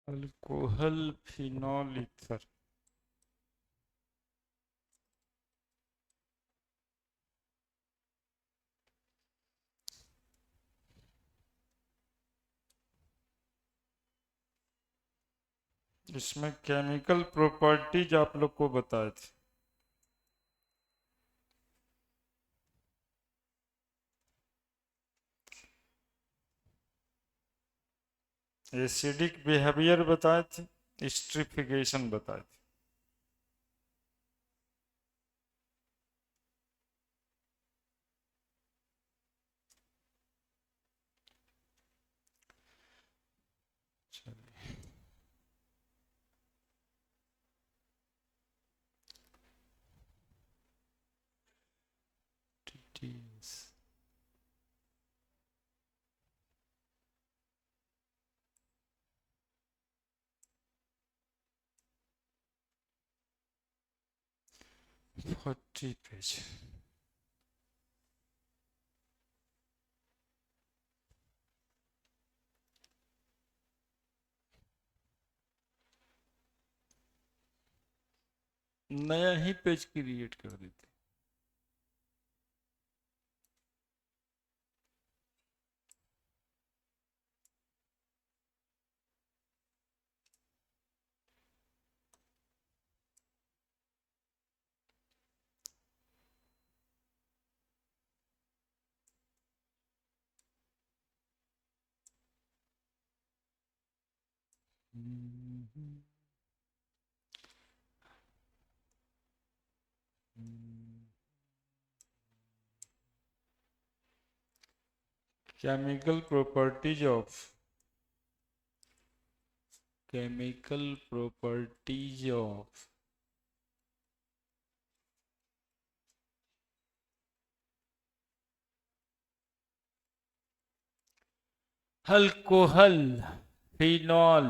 Alcohol phenol ether. इसमें chemical properties आप लोग को बताए थे। एसिडिक बिहेवियर बताए थे, स्ट्रिफिकेशन बताए थे। चलिए, फोर्टी पेज। नया ही पेज क्रिएट कर देते। Chemical properties of alcohol phenol.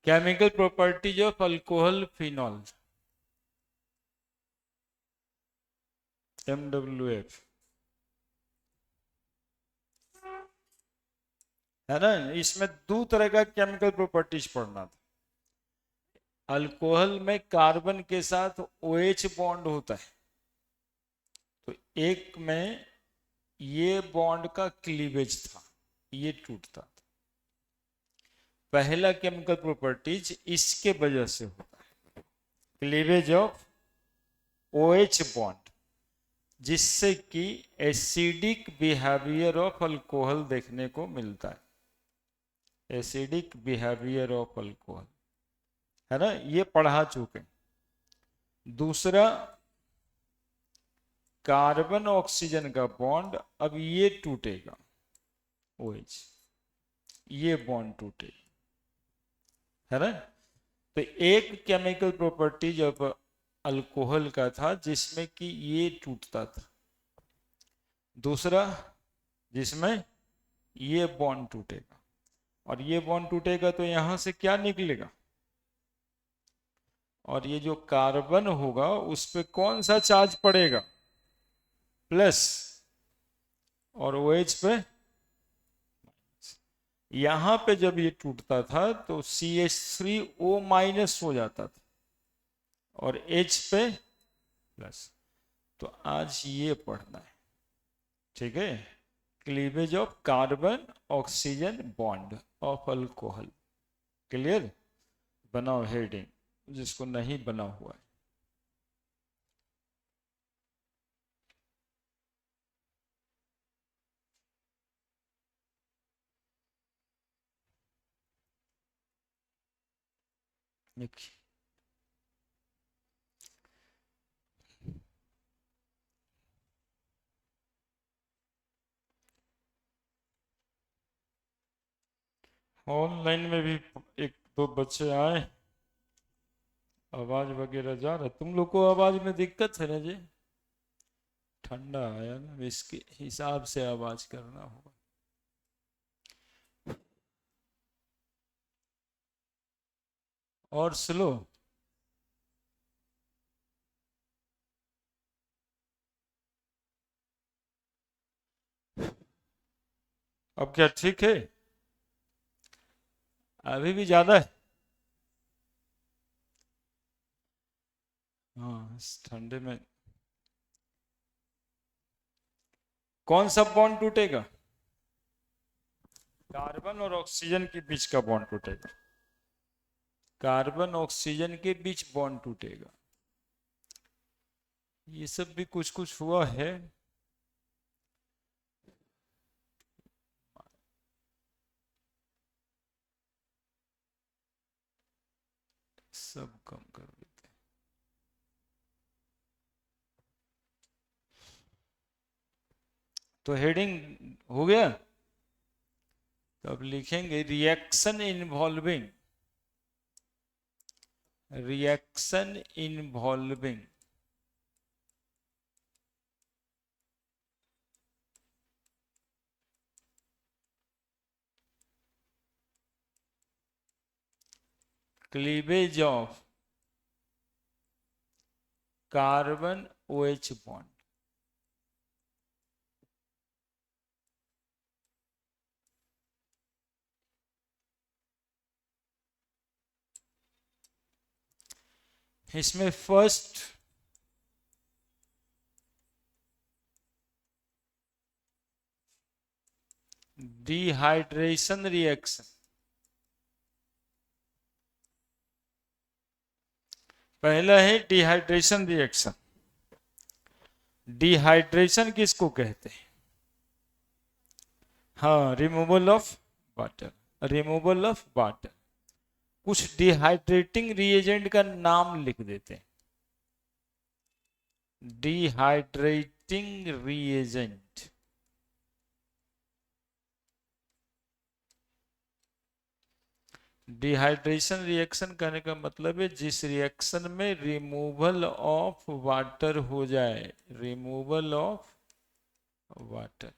Chemical properties of alcohol phenol, MWF, है ना। इसमें दो तरह का केमिकल प्रॉपर्टीज पढ़ना था। अल्कोहल में कार्बन के साथ OH बॉन्ड होता है, तो एक में ये बॉन्ड का क्लीवेज था, ये टूटता था। पहला केमिकल प्रॉपर्टीज इसके वजह से होता है, क्लीवेज ऑफ OH बॉन्ड, जिससे कि एसिडिक बिहेवियर ऑफ अल्कोहल देखने को मिलता है। एसिडिक बिहेवियर ऑफ अल्कोहल, है ना, ये पढ़ा चुके। दूसरा, कार्बन ऑक्सीजन का बॉन्ड अब ये टूटेगा, OH, ये बॉन्ड टूटेगा, है ना। तो एक केमिकल प्रॉपर्टी जब अल्कोहल का था जिसमें कि ये टूटता था, दूसरा जिसमें ये बॉन्ड टूटेगा, और ये बॉन्ड टूटेगा तो यहां से क्या निकलेगा, और ये जो कार्बन होगा उस पे कौन सा चार्ज पड़ेगा, प्लस, और OH पे, यहां पे जब ये टूटता था तो CH3O माइनस हो जाता था और H पे प्लस। तो आज ये पढ़ना है, ठीक है। Cleavage of carbon oxygen bond of alcohol, clear. बनाओ हेडिंग जिसको नहीं बना हुआ है। देखिए, ऑनलाइन में भी एक दो बच्चे आए, आवाज वगैरह जा रहा है। तुम लोग को आवाज में दिक्कत है ना जी? ठंडा आया ना, इसके हिसाब से आवाज करना होगा। और स्लो, अब क्या ठीक है? अभी भी ज्यादा है? हाँ, इस ठंडे में कौन सा बॉन्ड टूटेगा? कार्बन और ऑक्सीजन के बीच का बॉन्ड टूटेगा। कार्बन ऑक्सीजन के बीच बॉन्ड टूटेगा। ये सब भी कुछ कुछ हुआ है। सब कम कर देते। तो हेडिंग हो गया। तो अब लिखेंगे reaction involving cleavage of carbon OH bond. इसमें फर्स्ट डिहाइड्रेशन रिएक्शन, पहला है डिहाइड्रेशन रिएक्शन। डिहाइड्रेशन किसको कहते हैं? हाँ, removal of water, removal of water. कुछ डिहाइड्रेटिंग रिएजेंट का नाम लिख देते हैं। डिहाइड्रेटिंग रिएजेंट, डिहाइड्रेशन रिएक्शन कहने का मतलब है जिस रिएक्शन में रिमूवल ऑफ वाटर हो जाए, रिमूवल ऑफ वाटर,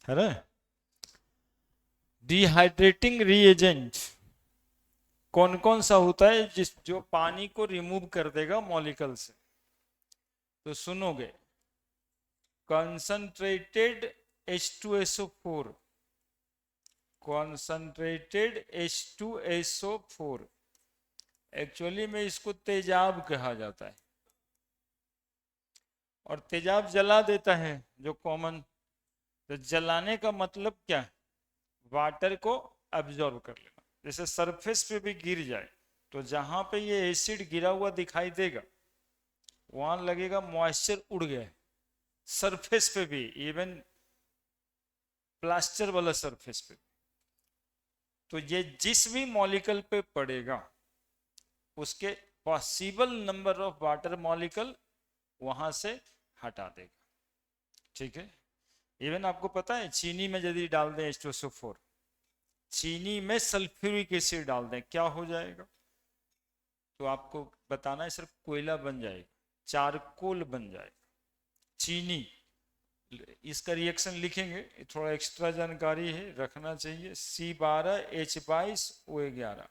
है ना। डिहाइड्रेटिंग रिएजेंट कौन कौन सा होता है जो पानी को रिमूव कर देगा मॉलिक्यूल से? तो सुनोगे, concentrated H2SO4, concentrated H2SO4, actually में इसको तेजाब कहा जाता है। और तेजाब जला देता है जो कॉमन। तो जलाने का मतलब क्या है? वाटर को अब्जॉर्ब कर लेना। जैसे सरफेस पे भी गिर जाए तो जहां पे ये एसिड गिरा हुआ दिखाई देगा वहां लगेगा मॉइस्चर उड़ गया है। सरफेस पे भी, इवन प्लास्टर वाला सरफेस पे। तो ये जिस भी मॉलिक्यूल पे पड़ेगा उसके possible number of water molecule वहां से हटा देगा। ठीक है। इवन आपको पता है चीनी में यदि डाल दें H2SO4, चीनी में सल्फ्यूरिक एसिड डाल दें, क्या हो जाएगा? तो आपको बताना है, सिर्फ कोयला बन जाएगा, चारकोल बन जाएगा। चीनी, इसका रिएक्शन लिखेंगे, थोड़ा एक्स्ट्रा जानकारी है, रखना चाहिए। C12H22O11,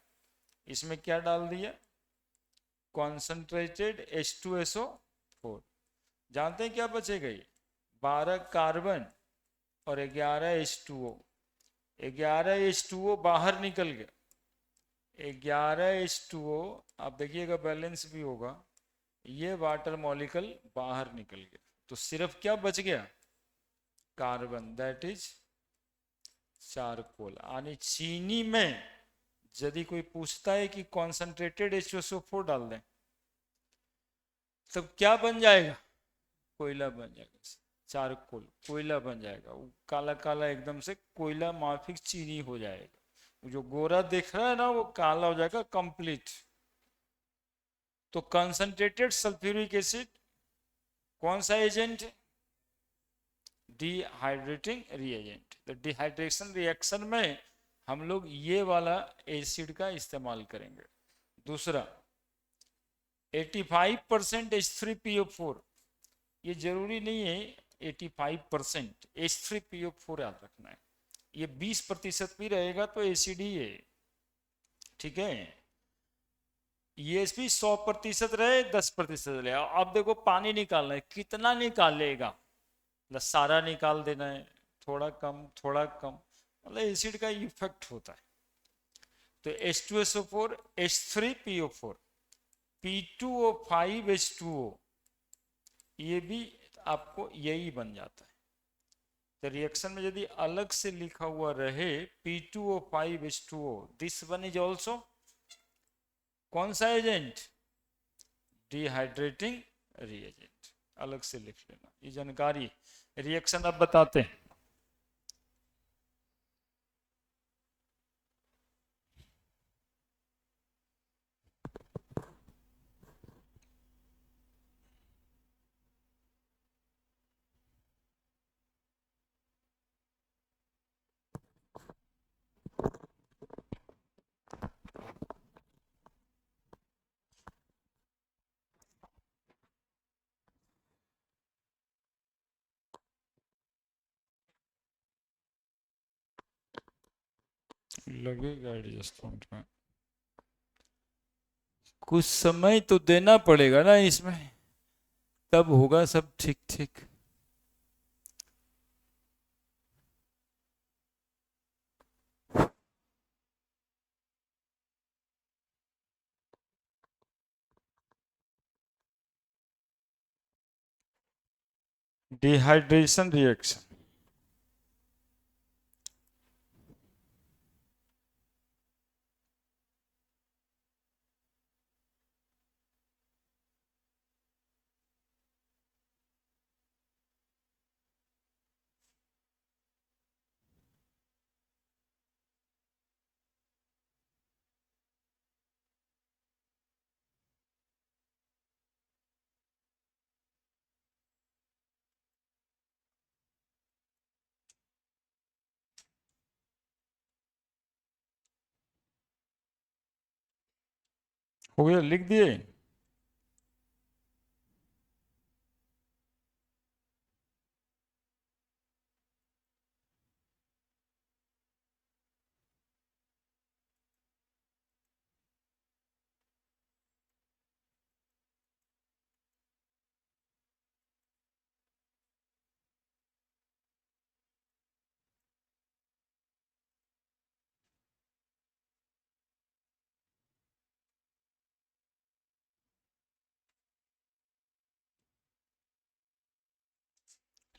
इसमें क्या डाल दिया? Concentrated H2SO4। जानते हैं क्या बचेगा? ये 12 कार्बन और 11 H2O। 11 H2O बाहर निकल गया। 11 H2O, आप देखिएगा बैलेंस भी होगा। ये वाटर मॉलिक्यूल बाहर निकल गया, तो सिर्फ क्या बच गया? Carbon, that is charcoal. यानी चीनी में यदि कोई पूछता है कि कॉन्सनट्रेटेड H2SO4 डाल दें, तब क्या बन जाएगा? कोयला बन जाएगा। चारकोल, कोयला बन जाएगा। वो काला काला एकदम से कोयला माफिक चीनी हो जाएगा। जो गोरा दिख रहा है ना, वो काला हो जाएगा कंप्लीट। तो कंसंट्रेटेड सल्फ्यूरिक एसिड कौन सा एजेंट है? Dehydrating reagent. तो डिहाइड्रेशन रिएक्शन में हम लोग ये वाला एसिड का इस्तेमाल करेंगे। दूसरा, 85% H3PO4, ये जरूरी नहीं है 85%, H3PO4 याद रखना है। ये 20% भी रहेगा तो एसिड ही है। ठीक है। ये भी 100% रहे, 10% रहे। अब देखो पानी निकालना है, कितना निकालेगा? सारा निकाल देना है? थोड़ा कम थोड़ा कम, मतलब एसिड का इफेक्ट होता है। तो H2SO4 H3PO4 P2O5 H2O, ये भी आपको यही बन जाता है। तो रिएक्शन में यदि अलग से लिखा हुआ रहे P2O5 H2O, this one is also कौन सा एजेंट? डिहाइड्रेटिंग रिएजेंट, अलग से लिख लेना, ये जानकारी। रिएक्शन अब बताते हैं। लगेगा एडजस्टमेंट में, कुछ समय तो देना पड़ेगा ना इसमें, तब होगा सब ठीक ठीक। डिहाइड्रेशन रिएक्शन, हो गया, लिख दिए।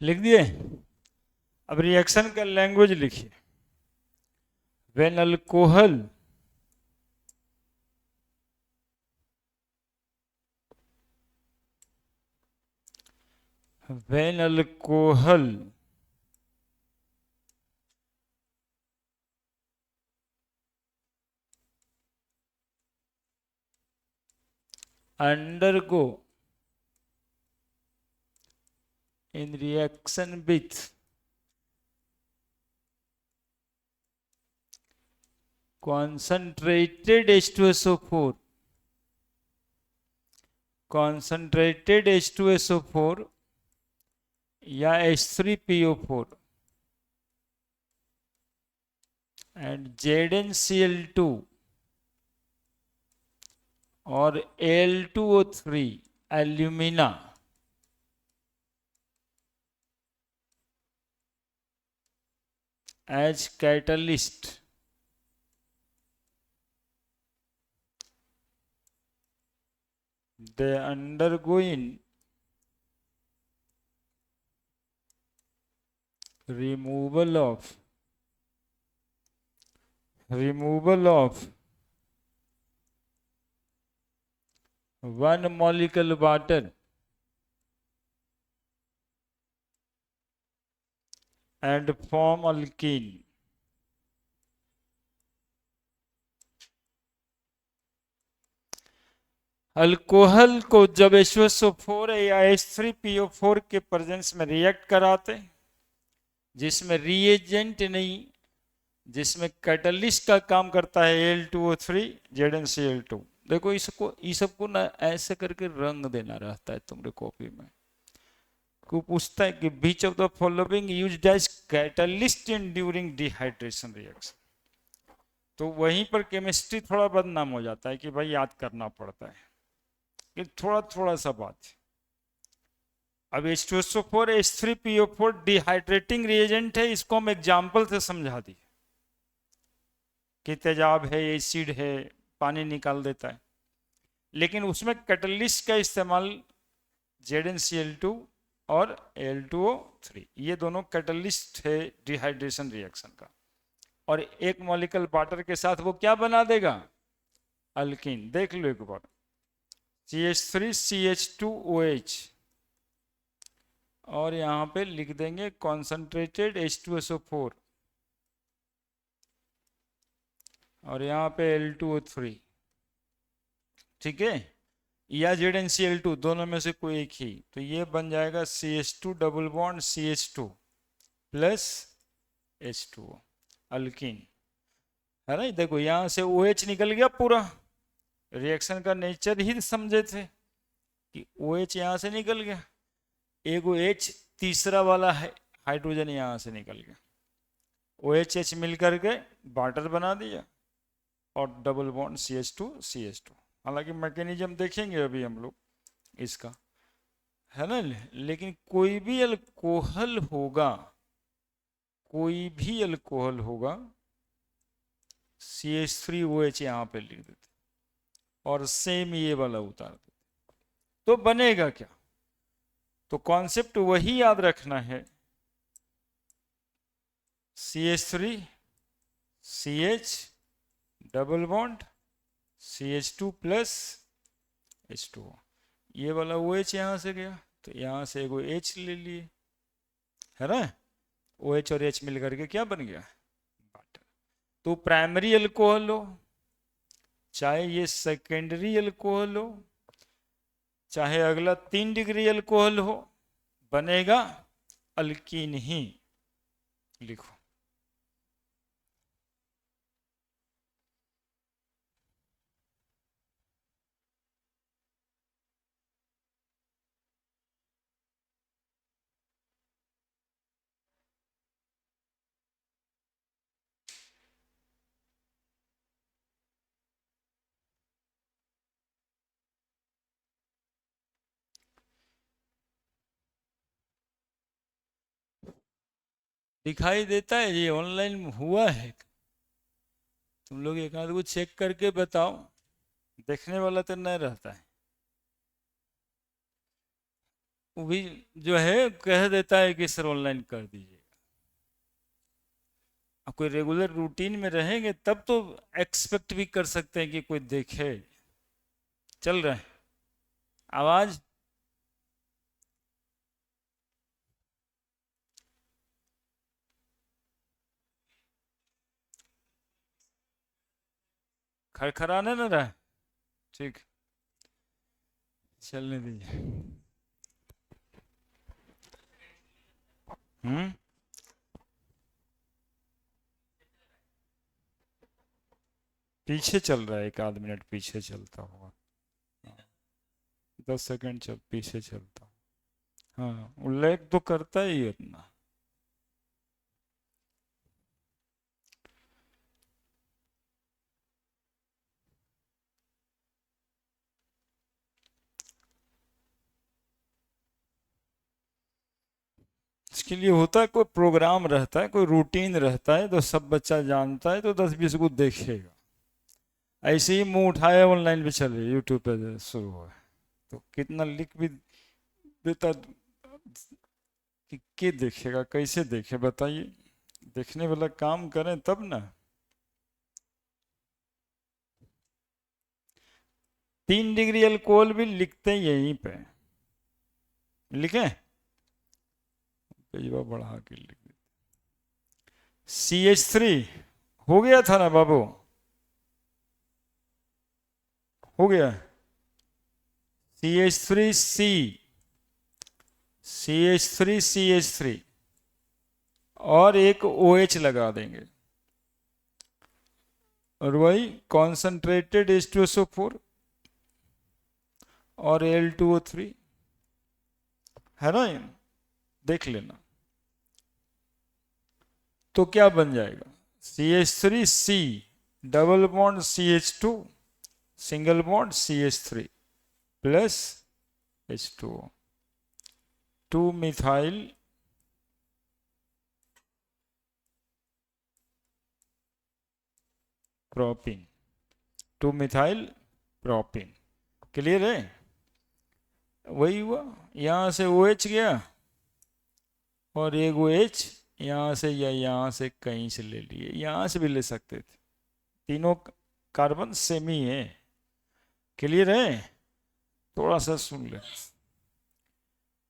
लिख दिए। अब रिएक्शन का लैंग्वेज लिखिए। When alcohol when alcohol undergo in reaction with concentrated H2SO4, concentrated H2SO4 या H3PO4 and ZnCl2 और Al2O3 alumina as catalyst, they undergoing removal of one molecule water and form alkene. Alcohol को जब H2SO4 या H3PO4 के presence में react कराते हैं, जिसमें रिएजेंट नहीं, जिसमें कैटलिस्ट का काम करता है Al2O3 ZnCl2। देखो इसको, ये सबको ना ऐसे करके रंग देना रहता है तुम्हारे कॉपी में। को पूछता है कि which of the following used as catalyst in during dehydration reaction, तो वहीं पर केमिस्ट्री थोड़ा बदनाम हो जाता है कि भाई याद करना पड़ता है कि थोड़ा थोड़ा सा बात। अब H2SO4 H3PO4 डिहाइड्रेटिंग रिएजेंट है, इसको हम एग्जाम्पल से समझा दिए कि तेजाब है, एसिड है, पानी निकाल देता है। लेकिन उसमें कैटलिस्ट का इस्तेमाल ZnCl2 और Al2O3, ये दोनों कैटलिस्ट है डिहाइड्रेशन रिएक्शन का। और एक मॉलिक्यूल वाटर के साथ वो क्या बना देगा? अल्कीन। देख लो एक बार, CH3CH2OH, और यहां पे लिख देंगे कॉन्सेंट्रेटेड H2SO4, और यहाँ पे Al2O3, ठीक है, या ZnCl2, दोनों में से कोई एक ही। तो ये बन जाएगा CH2 double bond CH2 plus H2O, alkyne, है ना। देखो यहाँ से OH निकल गया पूरा, रिएक्शन का नेचर ही समझे थे कि OH यहाँ से निकल गया, एक H तीसरा वाला है हाइड्रोजन यहाँ से निकल गया, OH मिल करके वाटर बना दिया और डबल बॉन्ड CH2 हालांकि मैकेनिज्म देखेंगे अभी हम लोग इसका, है ना। लेकिन कोई भी अल्कोहल होगा, कोई भी अल्कोहल होगा, CH3OH यहाँ पे लिख देते और सेम ये वाला उतार देते, तो बनेगा क्या? तो कॉन्सेप्ट वही याद रखना है, CH3 CH double bond CH2 plus H2O, ये वाला OH यहाँ से गया तो यहाँ से एगो H ले लिए, है ना। OH और H मिल करके क्या बन गया? वाटर। तो प्राइमरी अल्कोहल हो, चाहे ये सेकेंडरी अल्कोहल हो, चाहे अगला 3 डिग्री अल्कोहल हो, बनेगा अल्कीन ही। लिखो, दिखाई देता है ये ऑनलाइन हुआ है? तुम लोग एक आध को चेक करके बताओ, देखने वाला तो नहीं रहता है, वो भी जो है कह देता है कि सर ऑनलाइन कर दीजिए। अब कोई रेगुलर रूटीन में रहेंगे तब तो एक्सपेक्ट भी कर सकते हैं कि कोई देखे। चल रहा है आवाज? खड़खड़ाने न रहा है? ठीक, चलने दीजिए। पीछे चल रहा है, एक आध मिनट पीछे चलता होगा, 10 सेकंड चल पीछे चलता। हाँ, उल्लेख तो करता ही है अपना। इसके लिए होता है, कोई प्रोग्राम रहता है, कोई रूटीन रहता है, तो सब बच्चा जानता है, तो 10-20 को देखेगा। ऐसे ही मुंह उठाए ऑनलाइन पे चले, यूट्यूब पे शुरू हुआ, तो कितना लिख भी देता कि के देखेगा, कैसे देखे बताइए? देखने वाला काम करें तब ना। 3 डिग्री अल्कोहल भी लिखते हैं यहीं पे, लिखे पेजवा बढ़ा के लिख देते। CH3 हो गया था ना बाबू, हो गया। CH3C, CH3CH3 और एक OH लगा देंगे, और वही कॉन्सेंट्रेटेड H2SO4 और Al2O3, है ना। देख लेना तो क्या बन जाएगा? CH3C double bond CH2 single bond CH3 plus H2O, two methyl propyne, two methyl propyne. Clear है? वही हुआ, यहां से OH गया और एक OH यहां से या यहां से कहीं से ले लिए, यहां से भी ले सकते थे, तीनों कार्बन सेम ही है। क्लियर है? थोड़ा सा सुन ले,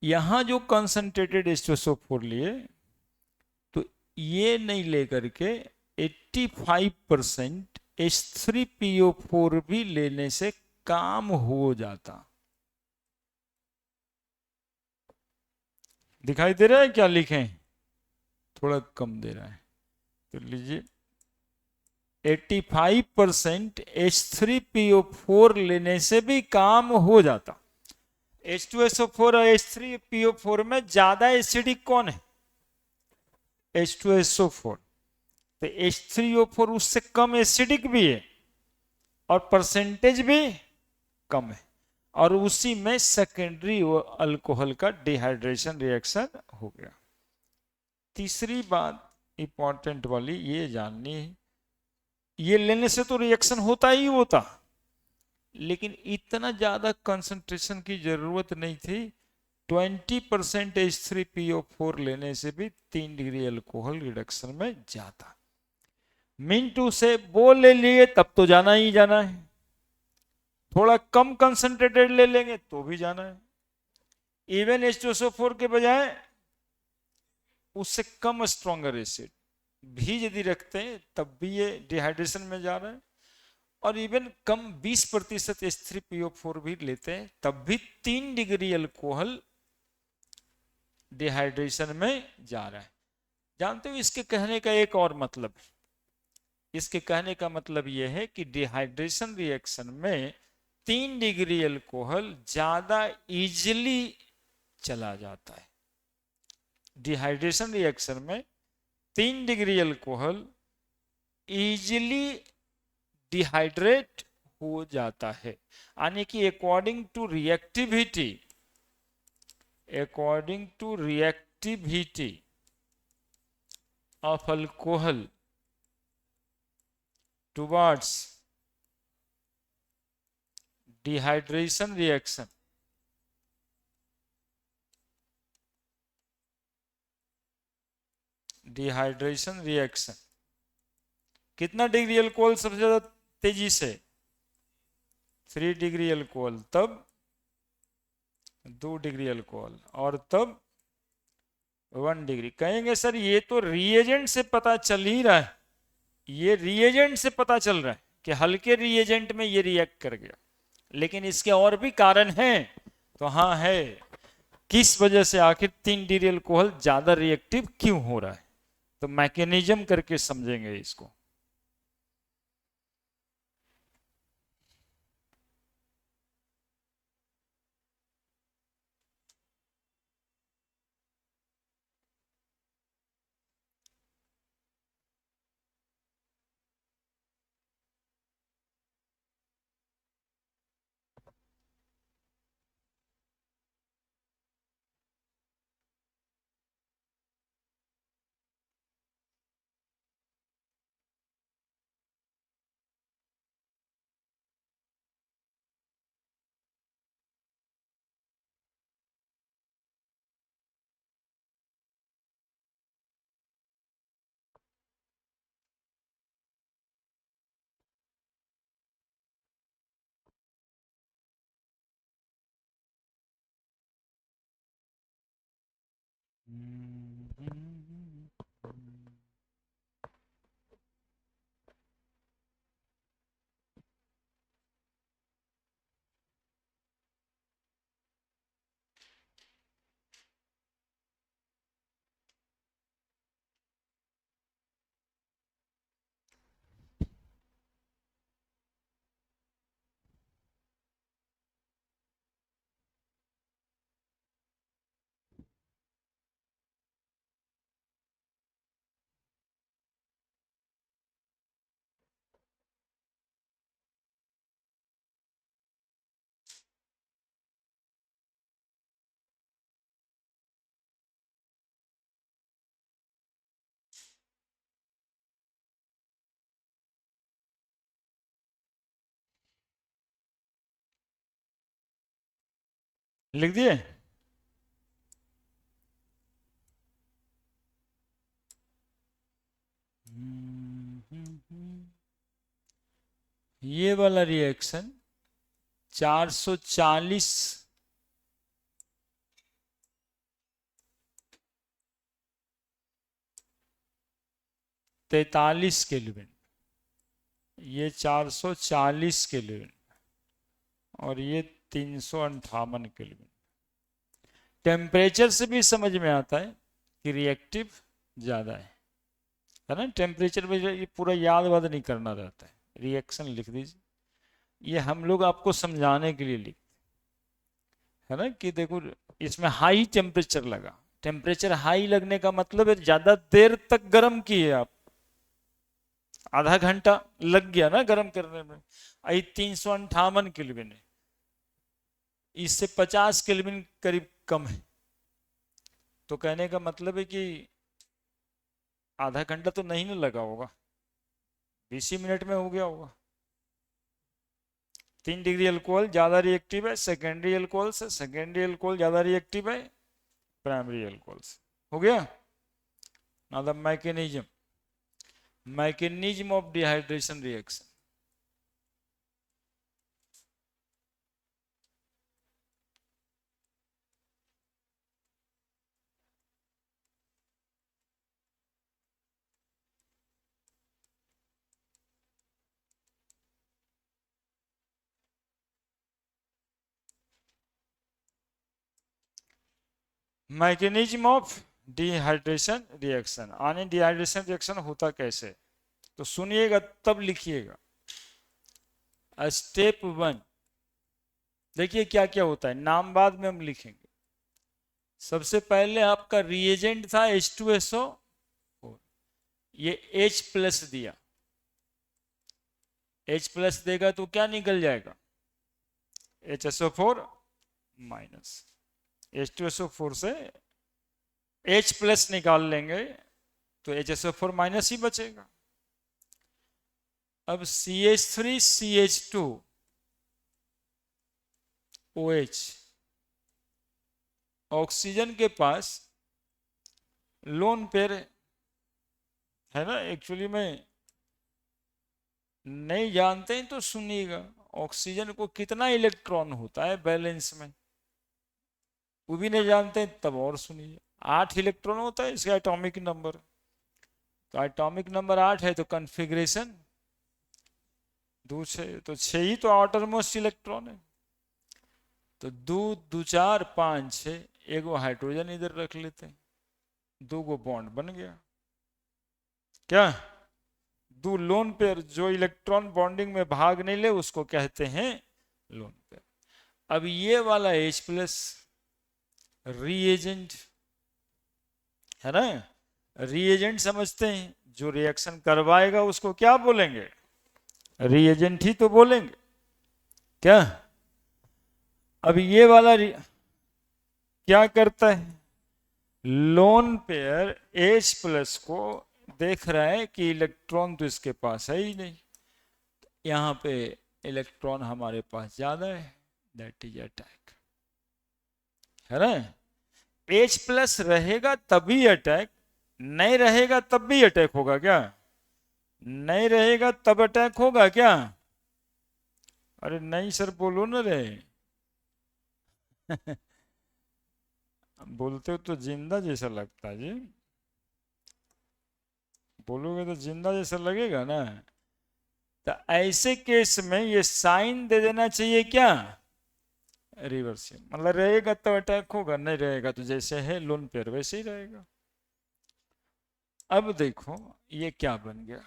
यहां जो कंसंट्रेटेड H2SO4 लिए तो ये नहीं लेकर के 85% H3PO4 भी लेने से काम हो जाता। दिखाई दे रहा है क्या लिखें? थोड़ा कम दे रहा है तो लीजिए 85% H3PO4 लेने से भी काम हो जाता। H2SO4 और H3PO4 में ज्यादा एसिडिक कौन है? H2SO4। तो H3O4 उससे कम एसिडिक भी है और परसेंटेज भी कम है, और उसी में सेकेंडरी अल्कोहल का डिहाइड्रेशन रिएक्शन हो गया। तीसरी बात इंपॉर्टेंट वाली ये जाननी है, ये लेने से तो रिएक्शन होता ही होता, लेकिन इतना ज्यादा कंसंट्रेशन की जरूरत नहीं थी। 20% H3PO4 लेने से भी 3 डिग्री अल्कोहल रिडक्शन में जाता। मिनटू से वो ले लिए तब तो जाना ही जाना है, थोड़ा कम कंसंट्रेटेड ले लेंगे तो भी जाना है। इवन H2SO4 के बजाय उससे कम स्ट्रॉन्गर एसिड भी यदि रखते हैं तब भी ये डिहाइड्रेशन में जा रहा है, और इवन कम 20% H3PO4 भी लेते हैं तब भी 3 डिग्री अल्कोहल डिहाइड्रेशन में जा रहा है। जानते हो इसके कहने का एक और मतलब, इसके कहने का मतलब यह है कि डिहाइड्रेशन रिएक्शन में 3 डिग्री अल्कोहल ज्यादा इजीली चला जाता है। डिहाइड्रेशन रिएक्शन में 3 डिग्री अल्कोहल इजीली डिहाइड्रेट हो जाता है, यानी कि according to reactivity of alcohol towards dehydration reaction, dehydration reaction कितना डिग्री अल्कोहल सबसे ज्यादा तेजी से? 3 डिग्री अल्कोहल, तब 2 डिग्री अल्कोहल, और तब 1 डिग्री। कहेंगे सर ये तो रिएजेंट से पता चल ही रहा है, ये रिएजेंट से पता चल रहा है कि हल्के रिएजेंट में ये रिएक्ट कर गया, लेकिन इसके और भी कारण हैं। तो हाँ है, किस वजह से आखिर 3 डिग्री अल्कोहल ज्यादा रिएक्टिव क्यों हो रहा है, तो मैकेनिज्म करके समझेंगे इसको। लिख दिए? ये वाला रिएक्शन 440 43 केल्विन, ये 440 केल्विन और ये 358 केल्विन। टेम्परेचर से भी समझ में आता है कि रिएक्टिव ज्यादा है ना। टेम्परेचर में ये पूरा याद वाद नहीं करना रहता है, रिएक्शन लिख दीजिए। ये हम लोग आपको समझाने के लिए लिखते है ना, कि देखो इसमें हाई टेम्परेचर लगा। टेम्परेचर हाई लगने का मतलब है ज्यादा देर तक गर्म किए आप, आधा घंटा लग गया ना गर्म करने में। आई 358 केल्विन है, इससे 50 केल्विन करीब कम है। तो कहने का मतलब है कि आधा घंटा तो नहीं ना लगा होगा, 20 मिनट में हो गया होगा। 3 डिग्री अल्कोहल ज्यादा रिएक्टिव है सेकेंडरी अल्कोहल से, सेकेंडरी अल्कोहल ज्यादा रिएक्टिव है प्राइमरी अल्कोहल से। हो गया ना। The mechanism of dehydration reaction. Mechanism of dehydration reaction, यानी डिहाइड्रेशन रिएक्शन होता कैसे, तो सुनिएगा तब लिखिएगा। स्टेप 1 देखिए क्या क्या होता है, नाम बाद में हम लिखेंगे। सबसे पहले आपका रिएजेंट था H2SO, ये H प्लस दिया, H प्लस देगा तो क्या निकल जाएगा, HSO4 माइनस। H2SO4 से H प्लस निकाल लेंगे तो HSO4 माइनस ही बचेगा। अब CH3 CH2 OH, ऑक्सीजन के पास लोन पेयर है ना। एक्चुअली में नहीं जानते हैं तो सुनिएगा, ऑक्सीजन को कितना इलेक्ट्रॉन होता है बैलेंस में, वो भी नहीं जानते हैं तब और सुनिए। 8 इलेक्ट्रॉन होता है इसका एटॉमिक नंबर, तो एटॉमिक नंबर 8 है तो कॉन्फ़िगरेशन 2 6, तो 6 ही तो आउटर मोस्ट इलेक्ट्रॉन है। तो 2 2 4 5 6, एगो हाइड्रोजन इधर रख लेते हैं, 2 गो बॉन्ड बन गया। क्या 2 लोन पेयर, जो इलेक्ट्रॉन बॉन्डिंग में भाग नहीं ले उसको कहते हैं लोन पेयर। अब ये वाला H प्लस रीएजेंट है ना, रीएजेंट समझते हैं, जो रिएक्शन करवाएगा उसको क्या बोलेंगे, रीएजेंट ही तो बोलेंगे। क्या अब ये वाला क्या करता है, लोन पेयर H प्लस को देख रहा है कि इलेक्ट्रॉन तो इसके पास है ही नहीं, यहां पे इलेक्ट्रॉन हमारे पास ज्यादा है, दैट इज अटैक, है ना। H प्लस रहेगा तभी अटैक, नहीं रहेगा तब भी अटैक होगा क्या, नहीं रहेगा तब अटैक होगा क्या, अरे नहीं सर बोलो ना रे बोलते हो तो जिंदा जैसा लगता है जी, बोलोगे तो जिंदा जैसा लगेगा ना। तो ऐसे केस में ये साइन दे देना चाहिए क्या, रिवर्सिबल, मतलब रहेगा तो अटैक होगा, नहीं रहेगा तो जैसे है लोन पेयर वैसे ही रहेगा। अब देखो ये क्या बन गया,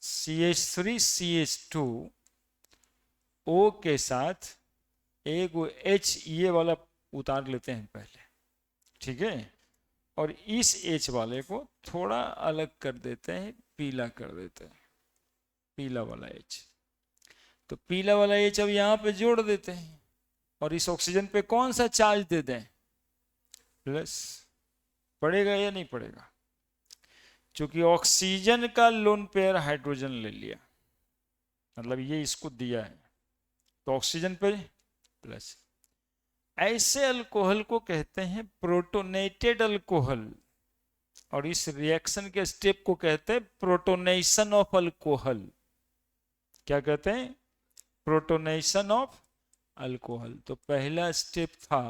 CH3 CH2 O के साथ एक H, ये वाला उतार लेते हैं पहले, ठीक है। और इस H वाले को थोड़ा अलग कर देते हैं, पीला कर देते हैं, पीला वाला H। तो पीला वाला H अब यहाँ पे जोड़ देते हैं और इस ऑक्सीजन पे कौन सा चार्ज दे दें, प्लस। पड़ेगा या नहीं पड़ेगा, क्योंकि ऑक्सीजन का लोन पेयर हाइड्रोजन ले लिया, मतलब ये इसको दिया है, तो ऑक्सीजन पे प्लस। ऐसे अल्कोहल को कहते हैं प्रोटोनेटेड अल्कोहल, और इस रिएक्शन के स्टेप को कहते हैं प्रोटोनेशन ऑफ अल्कोहल। क्या कहते हैं? Protonation of alcohol. तो पहला स्टेप था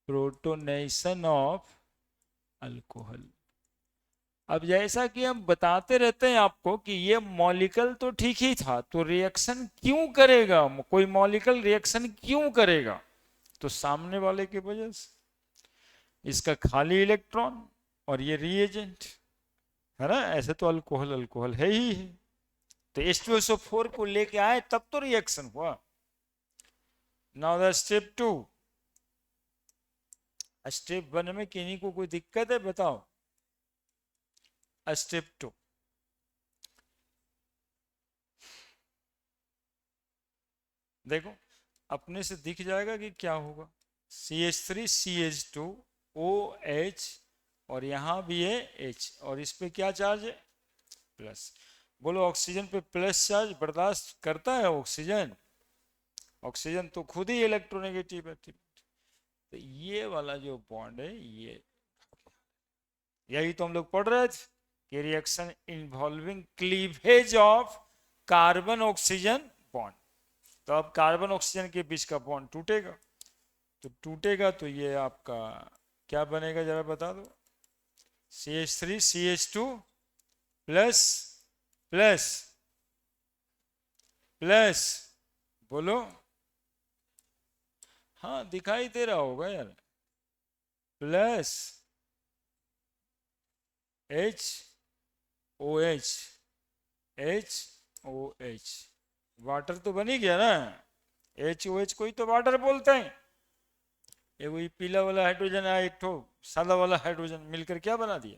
प्रोटोनेशन ऑफ अल्कोहल। अब जैसा कि हम बताते रहते हैं आपको कि ये मॉलिक्यूल तो ठीक ही था, तो रिएक्शन क्यों करेगा, कोई मॉलिक्यूल रिएक्शन क्यों करेगा? तो सामने वाले की वजह से, इसका खाली इलेक्ट्रॉन और ये रिएजेंट है ना। ऐसे तो अल्कोहल अल्कोहल है ही है, तो H2SO4 को लेके आए तब तो रिएक्शन हुआ। Now the step 2। स्टेप 1 में किन्हीं को कोई दिक्कत है बताओ? स्टेप 2, देखो अपने से दिख जाएगा कि क्या होगा। CH3 CH2 OH, और यहां भी है H, और इस पे क्या चार्ज है? प्लस। बोलो ऑक्सीजन पे प्लस चार्ज बर्दाश्त करता है ऑक्सीजन? ऑक्सीजन तो खुद ही इलेक्ट्रोनेगेटिव है। तो ये वाला जो बॉन्ड है, ये यही तो हम लोग पढ़ रहे थे कि reaction involving cleavage of carbon oxygen bond. तो अब कार्बन ऑक्सीजन के बीच का बॉन्ड टूटेगा, तो टूटेगा तो ये आपका क्या बनेगा जरा बता दो? CH3 CH2 plus plus plus, बोलो। हाँ दिखाई दे रहा होगा यार, प्लस HOH HOH, वाटर तो बन ही गया ना। HOH को ही तो वाटर बोलते हैं। ये वही पीला वाला हाइड्रोजन है, एक ठो सादा वाला हाइड्रोजन मिलकर क्या बना दिया?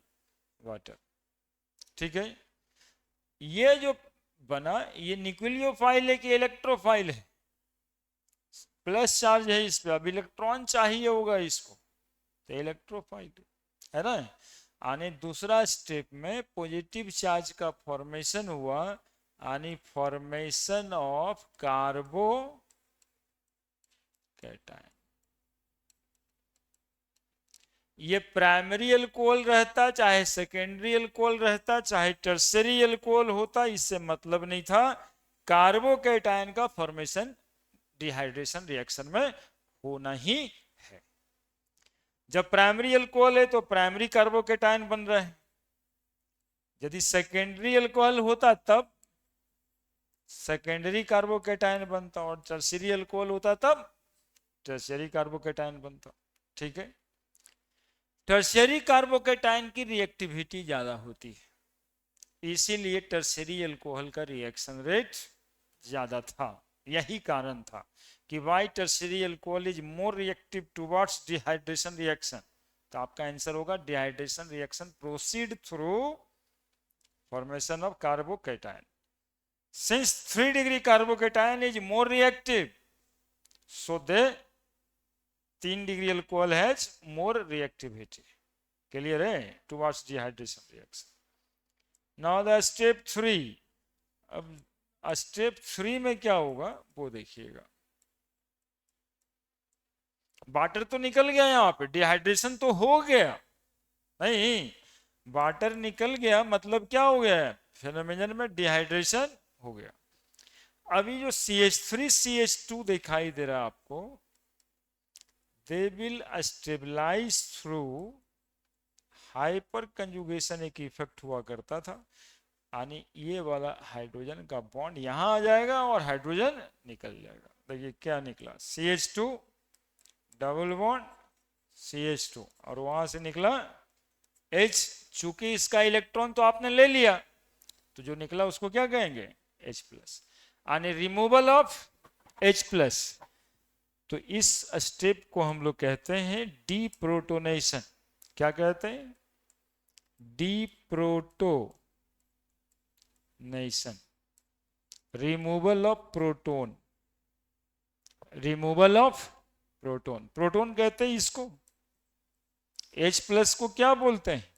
वाटर। ठीक है, ये जो बना ये न्यूक्लियोफाइल है कि इलेक्ट्रोफाइल है? प्लस चार्ज है इस पे, अब इलेक्ट्रॉन चाहिए होगा इसको, तो इलेक्ट्रोफाइल है ना। आने दूसरा स्टेप में पॉजिटिव चार्ज का फॉर्मेशन हुआ, यानी फॉर्मेशन ऑफ कार्बो कैटायन। ये प्राइमरी अल्कोहल रहता, चाहे सेकेंडरी अल्कोहल रहता, चाहे टर्सरी अल्कोहल होता, इससे मतलब नहीं था। कार्बोकैटायन का फॉर्मेशन डिहाइड्रेशन रिएक्शन में होना ही है। जब प्राइमरी अल्कोहल है तो प्राइमरी कार्बोकैटायन बन रहा है, यदि सेकेंडरी अल्कोहल होता तब सेकेंडरी कार्बोकैटायन बनता, और टर्सरी अल्कोहल होता तब टर्सरी कार्बोकैटायन बनता। ठीक है, टर्सरी कार्बोकैटायन की रिएक्टिविटी ज्यादा होती है, इसीलिए टर्सरी अल्कोहल का रिएक्शन रेट ज्यादा था। यही कारण था कि why tertiary alcohol is more reactive towards dehydration reaction. तो आपका आंसर होगा dehydration reaction proceed through formation of carbocation. Since 3 degree carbocation is more reactive, so they 3 degree alcohol has more reactivity. Clear है? Towards dehydration reaction. Now the step 3। अब step 3 में क्या होगा वो देखिएगा। वाटर तो निकल गया, यहां पे डिहाइड्रेशन तो हो गया नहीं, वाटर निकल गया मतलब क्या हो गया? फेनोमेनन में डिहाइड्रेशन हो गया। अभी जो CH3 CH2 दिखाई दे रहा है आपको, they will stabilise through hyperconjugation, एक इफेक्ट हुआ करता था, यानी ये वाला हाइड्रोजन का बॉन्ड यहां आ जाएगा और हाइड्रोजन निकल जाएगा। देखिए क्या निकला, CH2 डबल बॉन्ड CH2, और वहां से निकला H। चूंकि इसका इलेक्ट्रॉन तो आपने ले लिया, तो जो निकला उसको क्या कहेंगे? H+, यानी रिमूवल ऑफ H+। तो इस स्टेप को हम लोग कहते हैं डीप्रोटोनेशन। क्या कहते हैं? Deprotonation, removal of proton, removal of proton. Proton कहते हैं इसको, H+ को क्या बोलते हैं?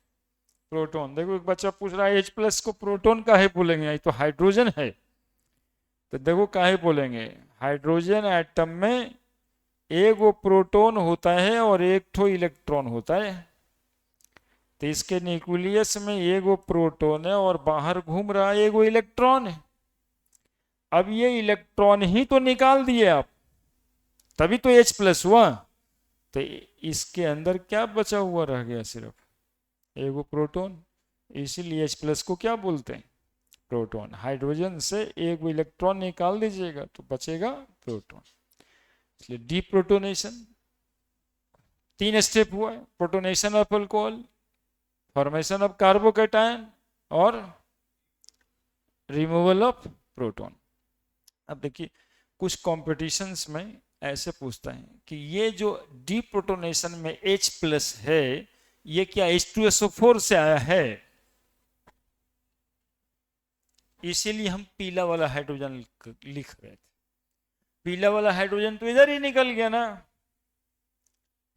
प्रोटोन। देखो एक बच्चा पूछ रहा है H+ को प्रोटोन काहे बोलेंगे, ये तो हाइड्रोजन है। तो देखो काहे बोलेंगे, हाइड्रोजन एटम में एक वो प्रोटॉन होता है और एक ठो इलेक्ट्रॉन होता है। तो इसके न्यूक्लियस में एक वो प्रोटॉन है और बाहर घूम रहा है एक वो इलेक्ट्रॉन है। अब ये इलेक्ट्रॉन ही तो निकाल दिए आप, तभी तो H+ हुआ। तो इसके अंदर क्या बचा हुआ रह गया? सिर्फ एक वो प्रोटॉन। इसीलिए H+ को क्या बोलते हैं? प्रोटॉन। हाइड्रोजन से एक वो इलेक्ट्रॉन निकाल दीजिएगा तो बचेगा प्रोटॉन। इसलिए डीप्रोटोनेशन। 3 स्टेप हुआ है: protonation of alcohol, formation of carbocation, और रिमूवल ऑफ प्रोटॉन। अब देखिए, कुछ कॉम्पिटिशन्स में ऐसे पूछता है कि ये जो डीप्रोटोनेशन में H+ है, ये क्या H2SO4 से आया है? इसीलिए हम पीला वाला हाइड्रोजन लिख रहे थे। पीला वाला हाइड्रोजन तो इधर ही निकल गया ना,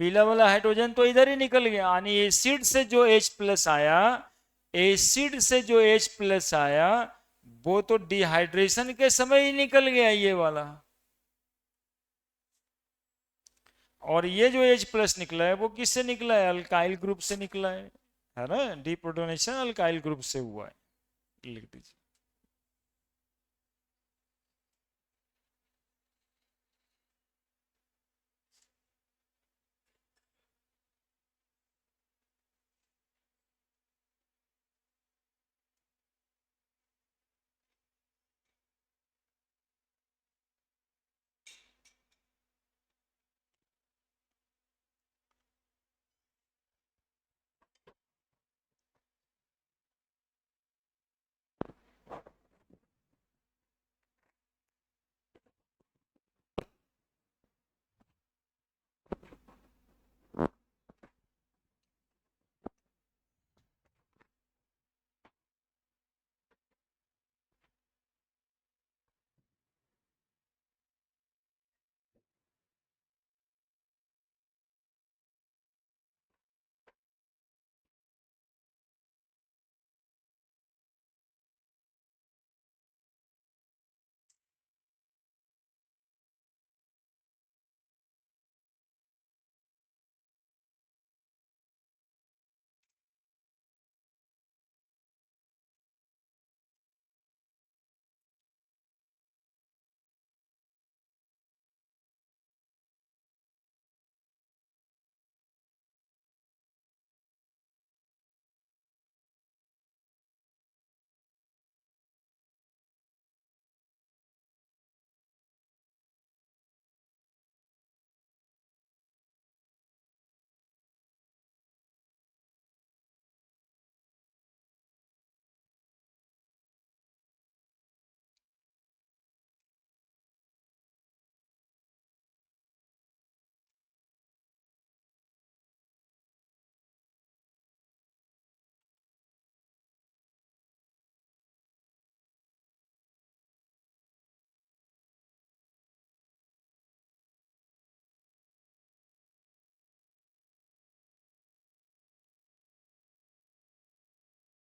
पीला वाला हाइड्रोजन तो इधर ही निकल गया, यानी एसिड से जो H+ आया, एसिड से जो H+ आया वो तो डिहाइड्रेशन के समय ही निकल गया ये वाला। और ये जो H+ निकला है वो किससे निकला है? अल्काइल ग्रुप से निकला है ना? डीप्रोटोनेशन अल्काइल ग्रुप से हुआ है। लिख दीजिए।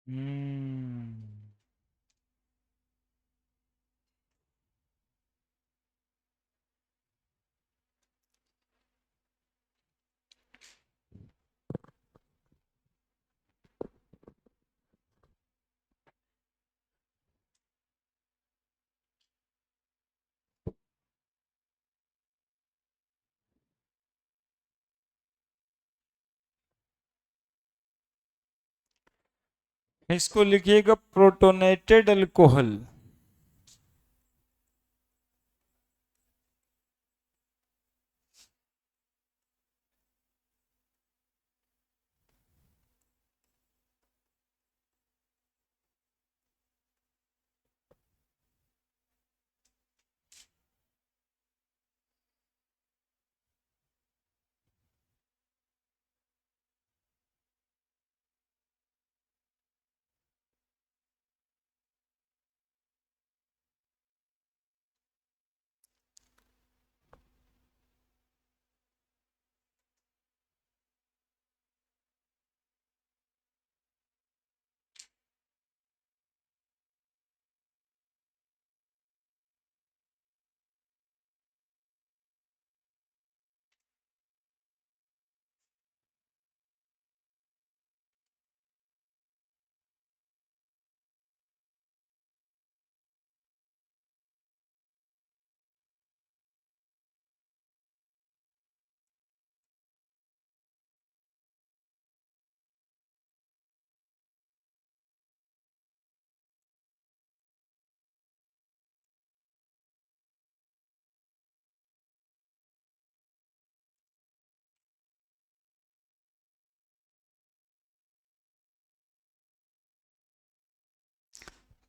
हम्म। इसको लिखिएगा प्रोटोनेटेड अल्कोहल।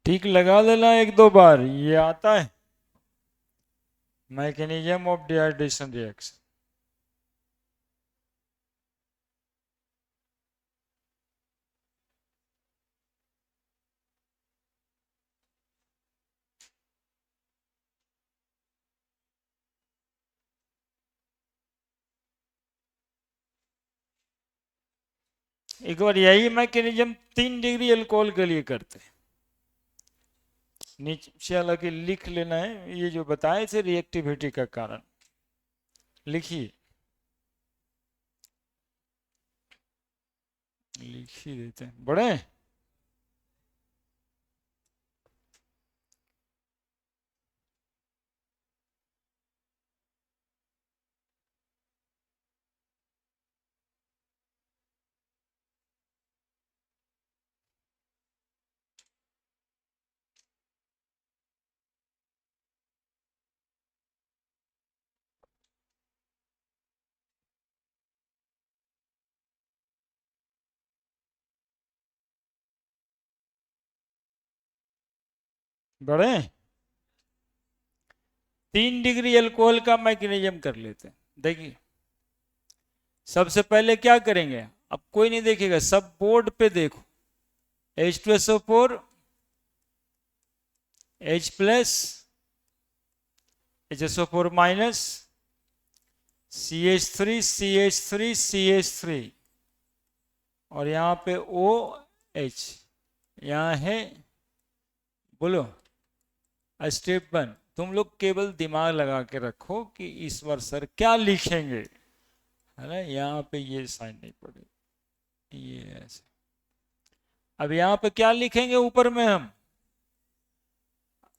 टिक लगा देना एक दो बार, ये आता है मैकेनिज्म ऑफ डिहाइड्रेशन रिएक्शन। एक बार यही मैकेनिज्म 3 डिग्री अल्कोहल के लिए करते हैं। नीचे हालांकि लिख लेना है, ये जो बताए थे रिएक्टिविटी का कारण लिखिए, लिख ही देते हैं बड़े। बड़े 3 डिग्री अल्कोहल का मैकेनिज्म कर लेते हैं। देखिए सबसे पहले क्या करेंगे, अब कोई नहीं देखेगा, सब बोर्ड पे देखो। H2SO4 H plus HSO4 minus CH3 CH3 CH3 और यहाँ पे OH, यहाँ है बोलो स्टेप 1। तुम लोग केवल दिमाग लगा के रखो कि इस बार सर क्या लिखेंगे, है ना। यहाँ पे ये साइन नहीं पड़े, ये ऐसे। अब यहाँ पे क्या लिखेंगे ऊपर में हम,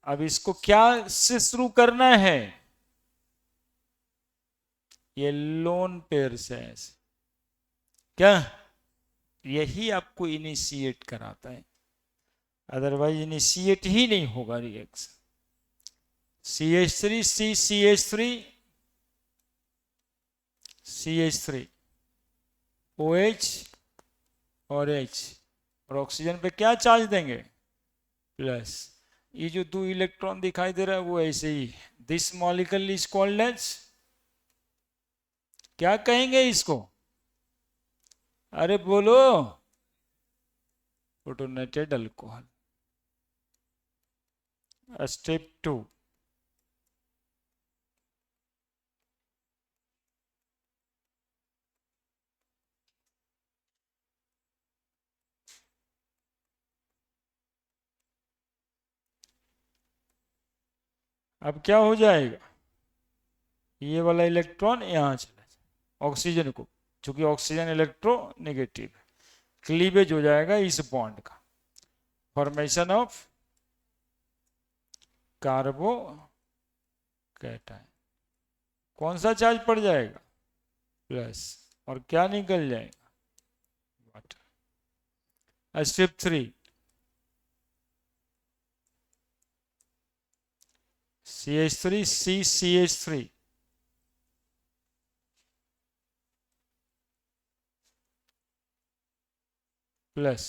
अब इसको क्या से शुरू करना है, ये लोन पेयर से ऐसे, क्या यही आपको इनिशिएट कराता है, अदरवाइज इनिशिएट ही नहीं होगा reaction. CH3 C CH3 CH3 OH और H, और ऑक्सीजन पे क्या चार्ज देंगे, प्लस। ये जो 2 इलेक्ट्रॉन दिखाई दे रहा है वो ऐसे ही, this molecule is called as, क्या कहेंगे इसको, अरे बोलो, प्रोटोनेटेड अल्कोहल। स्टेप 2, अब क्या हो जाएगा, ये वाला इलेक्ट्रॉन यहां चला जाए ऑक्सीजन को, चूंकि ऑक्सीजन इलेक्ट्रोनेगेटिव है, क्लीवेज हो जाएगा इस बॉन्ड का, फॉर्मेशन ऑफ कार्बो कैटायन। कौन सा चार्ज पड़ जाएगा, प्लस, और क्या निकल जाएगा, water. Step 3, CH3 C CH3 plus,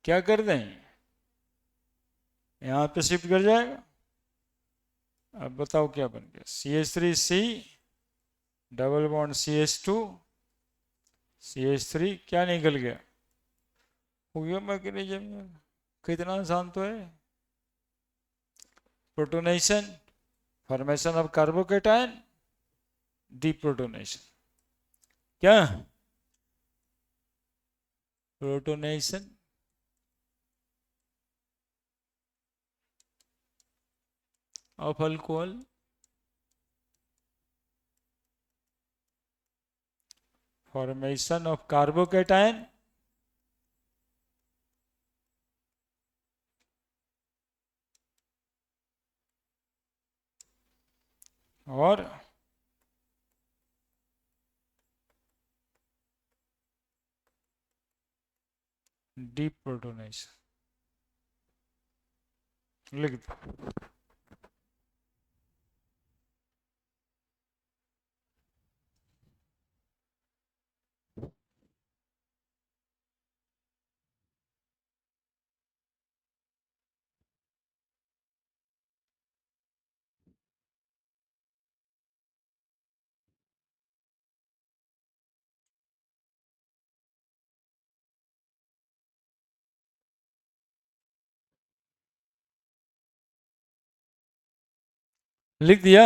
क्या कर दें, यहां पे शिफ्ट कर जाएगा। अब बताओ क्या बन गया, CH3C double bond CH2 CH3, क्या निकल गया, हो गया मैकेनिज्म। कितना आसान तो है, protonation, formation of carbocation, deprotonation, क्या protonation of alcohol, formation of carbocation, और डीप्रोटोनेशन लिख दो। लिख दिया।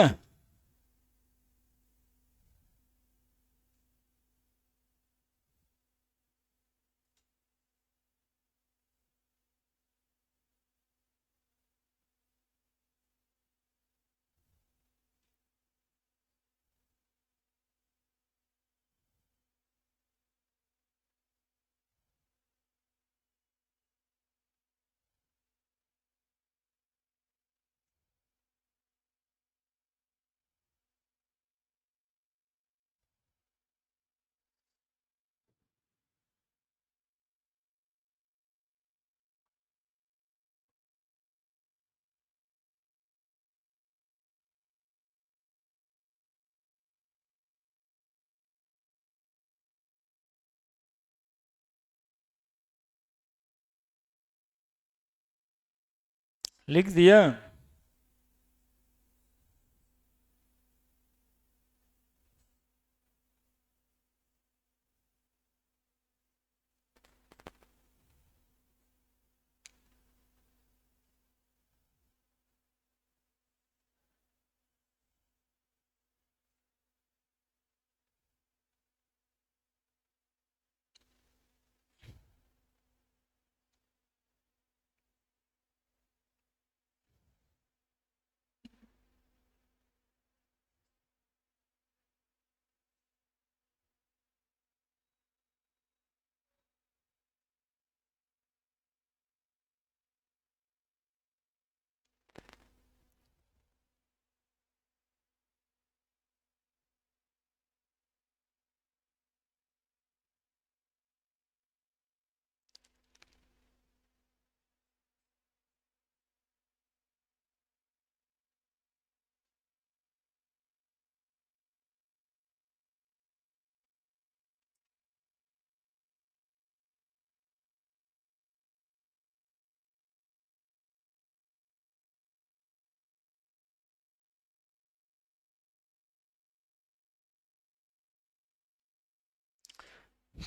लिख दिया।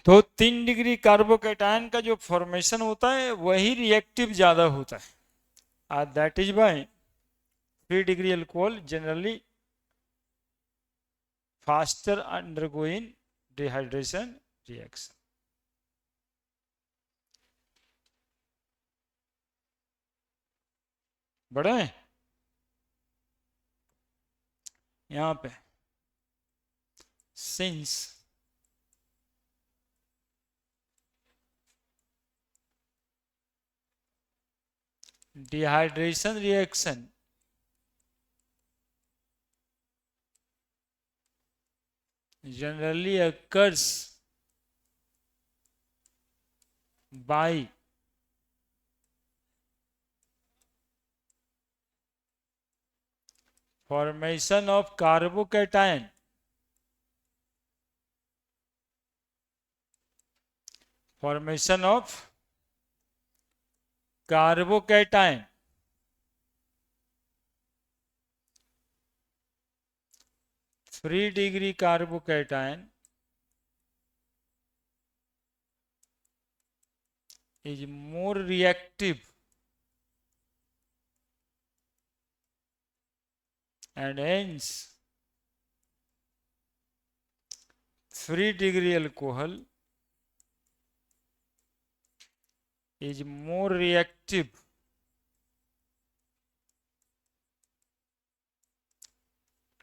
तो 3 डिग्री कार्बोकेटायन का जो फॉर्मेशन होता है वही रिएक्टिव ज्यादा होता है, that is by 3 degree alcohol generally faster undergoing dehydration reaction. बड़े यहां पे since dehydration reaction generally occurs by formation of carbocation, formation of carbocation 3 degree carbocation is more reactive and hence 3 degree alcohol is more reactive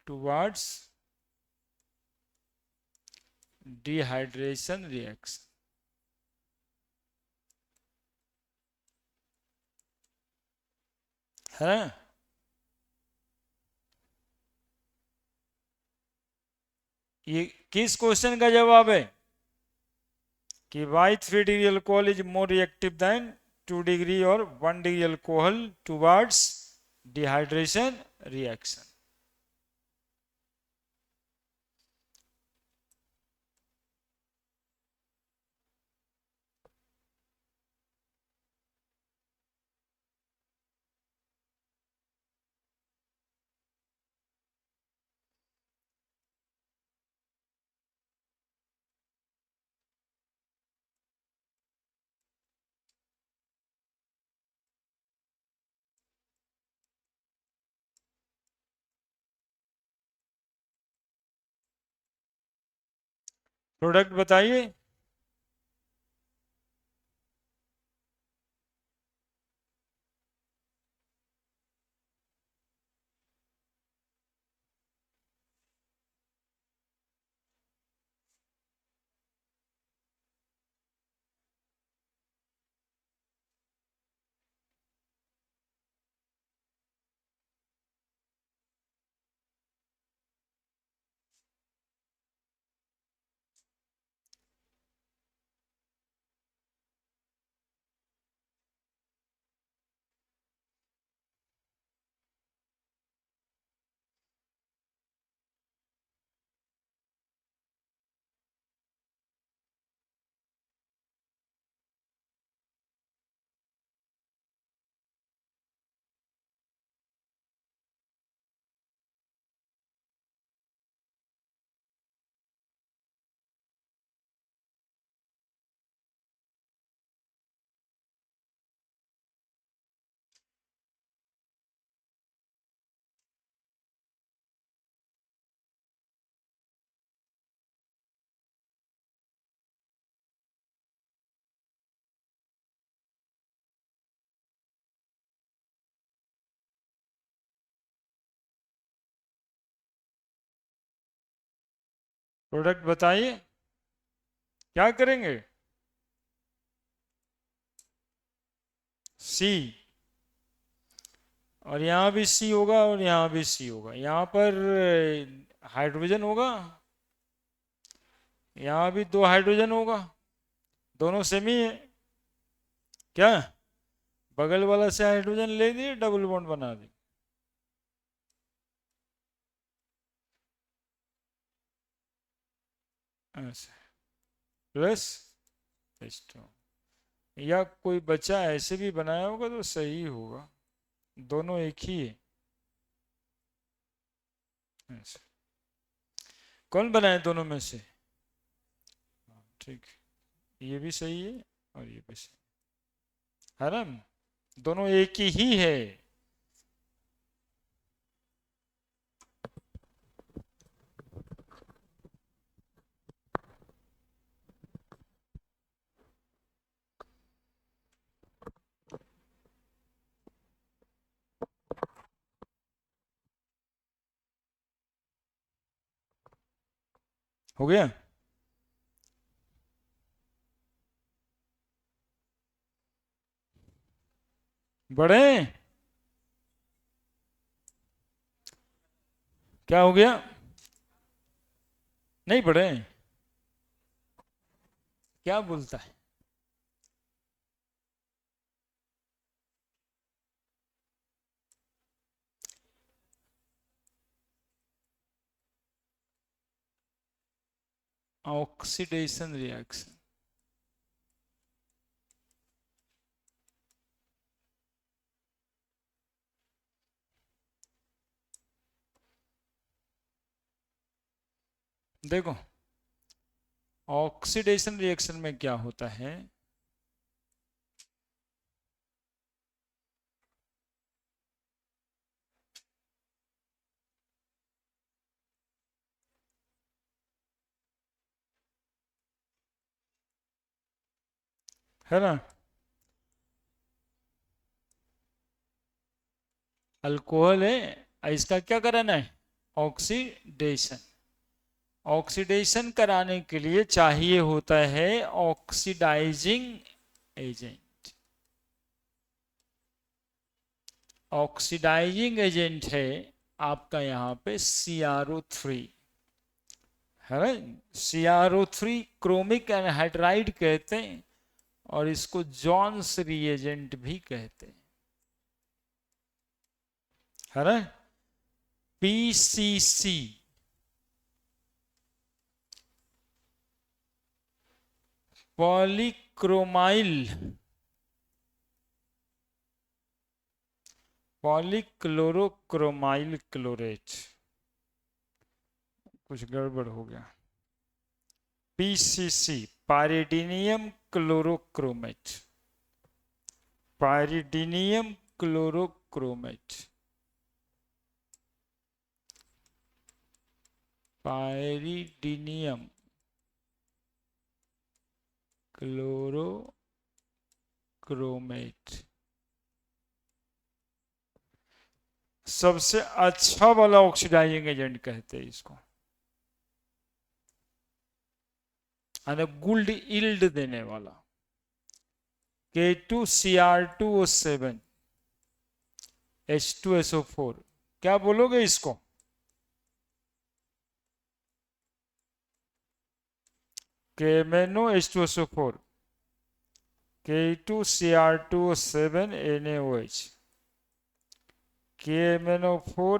towards dehydration reaction है। ये किस question का जवाब है कि why 3 degree alcohol is more reactive than 2 degree और 1 degree alcohol towards dehydration reaction. Product बताइए। Product बताइए, क्या करेंगे? सी। और यहाँ भी सी होगा और यहाँ भी सी होगा। यहाँ पर हाइड्रोजन होगा, यहाँ भी दो हाइड्रोजन होगा, दोनों सेमी है। क्या बगल वाला से हाइड्रोजन ले दिए, डबल बॉन्ड बना दी। ऐसे प्लस H2। या कोई बच्चा ऐसे भी बनाया होगा तो सही होगा, दोनों एक ही है। ऐसे कौन बनाए दोनों में से? ठीक, ये भी सही है और ये भी सही है ना, दोनों एक ही है। हो गया? बढ़े? क्या हो गया? नहीं बढ़े? क्या बोलता है? Oxidation reaction. देखो, ऑक्सीडेशन रिएक्शन में क्या होता है ना? अल्कोहल है, इसका क्या कराना है? ऑक्सीडेशन। ऑक्सीडेशन कराने के लिए चाहिए होता है ऑक्सीडाइजिंग एजेंट। ऑक्सीडाइजिंग एजेंट है आपका यहाँ पे CrO3, है ना? CrO3 क्रोमिक एनहाइड्राइड कहते हैं और इसको जॉन्स रिएजेंट भी कहते हैं, है ना? PCC, polychromyl, polychlorochromyl chlorate. कुछ गड़बड़ हो गया। PCC, pyridinium chlorochromate, pyridinium chlorochromate, pyridinium chlorochromate सबसे अच्छा वाला ऑक्सीडाइजिंग एजेंट कहते हैं इसको, गुड इल्ड देने वाला। K2Cr2O7 H2SO4, क्या बोलोगे इसको? KMnO H2SO4 K2Cr2O7 NaOH KMnO4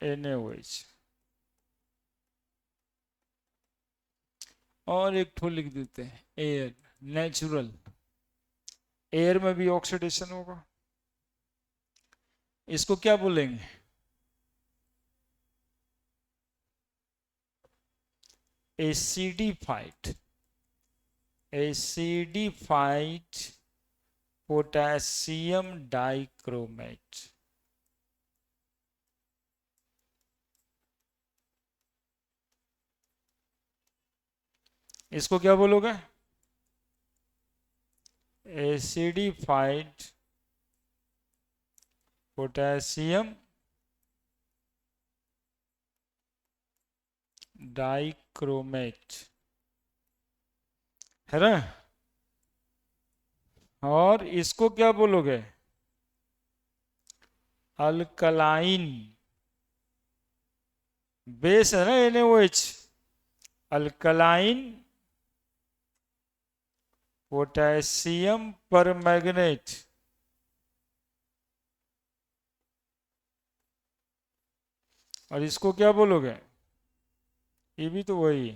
NaOH। और एक ठो लिख देते हैं एयर, नेचुरल। एयर में भी ऑक्सीडेशन होगा, इसको क्या बोलेंगे? Acidified, acidified potassium dichromate. इसको क्या बोलोगे? एसिडिफाइड पोटेशियम डाइक्रोमेट, है ना? और इसको क्या बोलोगे? अल्कलाइन बेस है ना NaOH, अल्कलाइन पोटेशियम परमैंगनेट। और इसको क्या बोलोगे? ये भी तो वही,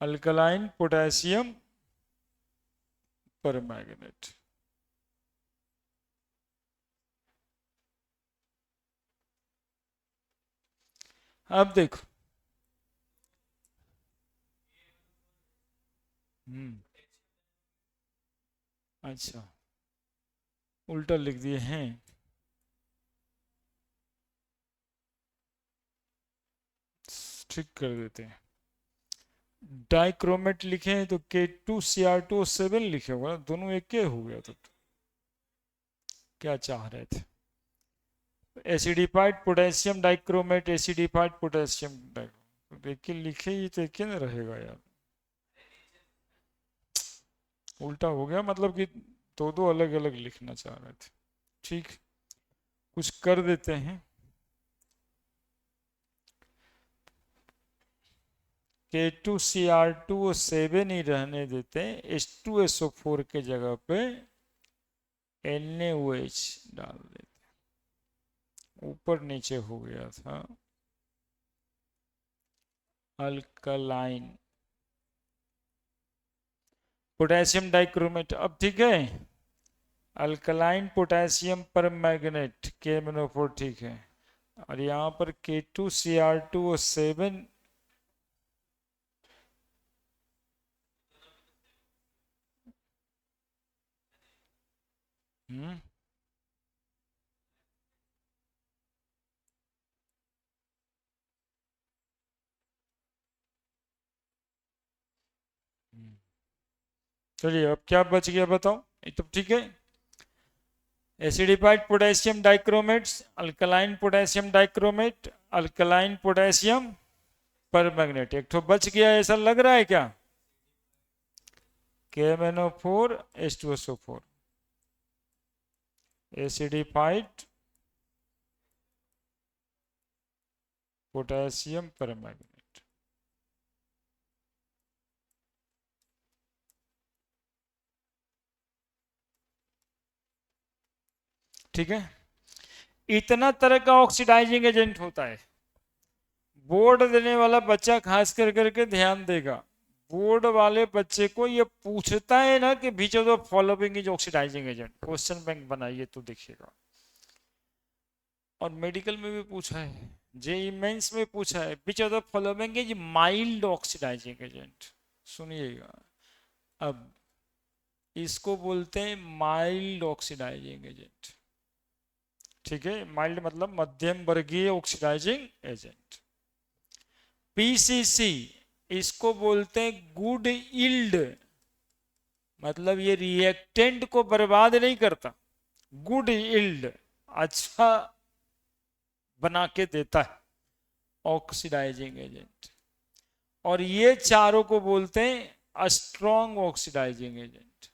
अल्कलाइन पोटेशियम परमैंगनेट। अब देखो, अच्छा उल्टा लिख दिए हैं। ठीक कर देते हैं, डाइक्रोमेट लिखे हैं तो K2Cr2O7 लिखे होगा, दोनों एक के हो गया। तो क्या चाह रहे थे? Acidified potassium dichromate, acidified potassium dichromate, एक लिखे ही तो एक न रहेगा यार, उल्टा हो गया। मतलब कि दो दो अलग अलग लिखना चाह रहे थे। ठीक, कुछ कर देते हैं। K2Cr2O7 ही रहने देते हैं, H2SO4 के जगह पे NaOH डाल देते, ऊपर नीचे हो गया था। अल्कलाइन पोटेशियम डाइक्रोमेट, अब ठीक है। अल्कलाइन पोटेशियम परमैंगनेट KMnO4, ठीक है। और यहाँ पर K2Cr2O7 चलिए अब क्या बच गया बताओ, ये तो ठीक है। Acidified potassium dichromate, alkaline potassium dichromate, alkaline potassium permanganate, एक तो बच गया, ऐसा लग रहा है क्या? KMnO4 H2SO4 acidified potassium permanganate. ठीक है, इतना तरह का ऑक्सीडाइजिंग एजेंट होता है। बोर्ड देने वाला बच्चा खास कर करके ध्यान देगा, बोर्ड वाले बच्चे को ये पूछता है ना कि which of the following is oxidising agent, question bank बनाइए तो देखिएगा। और मेडिकल में भी पूछा है, जेईई मेंस में पूछा है, which of the following is mild oxidising agent. सुनिएगा, अब इसको बोलते हैं माइल्ड ऑक्सीडाइजिंग एजेंट। ठीक है, माइल्ड मतलब मध्यम वर्गीय ऑक्सीडाइजिंग एजेंट। PCC इसको बोलते हैं गुड यील्ड, मतलब ये रिएक्टेंट को बर्बाद नहीं करता, गुड यील्ड, अच्छा बना के देता है, ऑक्सीडाइजिंग एजेंट। और ये चारों को बोलते हैं स्ट्रॉन्ग ऑक्सीडाइजिंग एजेंट।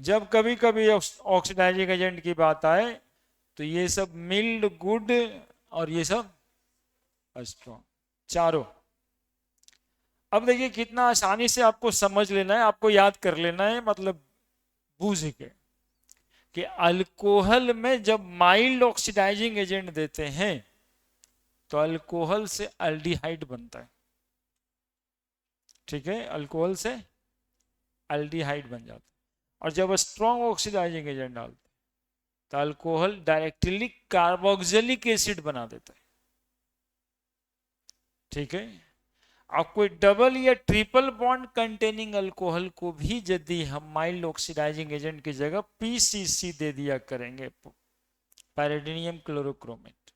जब कभी कभी ऑक्सीडाइजिंग एजेंट की बात आए तो ये सब मिल्ड, गुड और ये सब स्ट्रॉन्ग, चारों। अब देखिए कितना आसानी से आपको समझ लेना है, आपको याद कर लेना है, मतलब बूझ के, कि अल्कोहल में जब माइल्ड ऑक्सीडाइजिंग एजेंट देते हैं तो अल्कोहल से अल्डिहाइड बनता है। ठीक है, अल्कोहल से अल्डिहाइड बन जाता है। और जब स्ट्रॉन्ग ऑक्सीडाइजिंग एजेंट डालते हैं तो अल्कोहल डायरेक्टली कार्बोक्सिलिक एसिड बना देता है। ठीक है, अब कोई डबल या ट्रिपल बॉन्ड कंटेनिंग अल्कोहल को भी यदि हम माइल्ड ऑक्सीडाइजिंग एजेंट की जगह पीसीसी दे दिया करेंगे, पैराडीनियम क्लोरोक्रोमेट,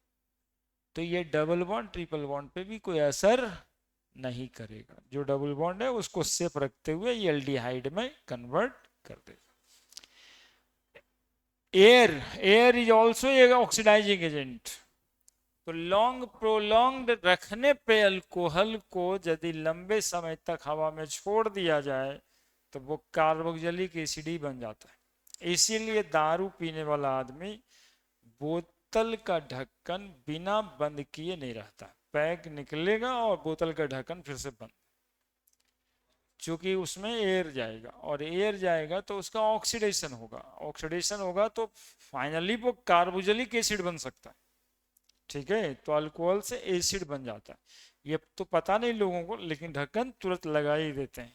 तो ये डबल बॉन्ड ट्रिपल बॉन्ड पे भी कोई असर नहीं करेगा। जो डबल बॉन्ड है उसको सेफ रखते हुए ये एल्डिहाइड में कन्वर्ट कर देगा। Air, air is also a oxidising agent. तो लॉन्ग प्रोलॉन्ग्ड रखने पे अल्कोहल को यदि लंबे समय तक हवा में छोड़ दिया जाए तो वो कार्बोक्सिलिक एसिड ही बन जाता है। इसीलिए दारू पीने वाला आदमी बोतल का ढक्कन बिना बंद किए नहीं रहता, पैक निकलेगा और बोतल का ढक्कन फिर से बंद, क्योंकि उसमें एयर जाएगा, और एयर जाएगा तो उसका ऑक्सीडेशन होगा, ऑक्सीडेशन होगा तो फाइनली वो कार्बोक्सिलिक एसिड बन सकता है। ठीक है, तो अल्कोहल से एसिड बन जाता है। ये तो पता नहीं लोगों को, लेकिन ढक्कन तुरंत लगा ही देते हैं,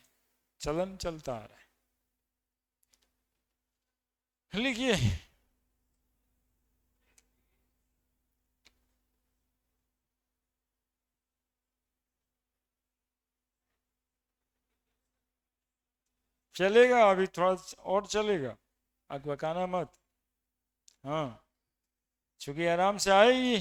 चलन चलता आ रहा है। लिखिए, चलेगा अभी थोड़ा और चलेगा, अकबकाना मत। हाँ, क्योंकि आराम से आएगी।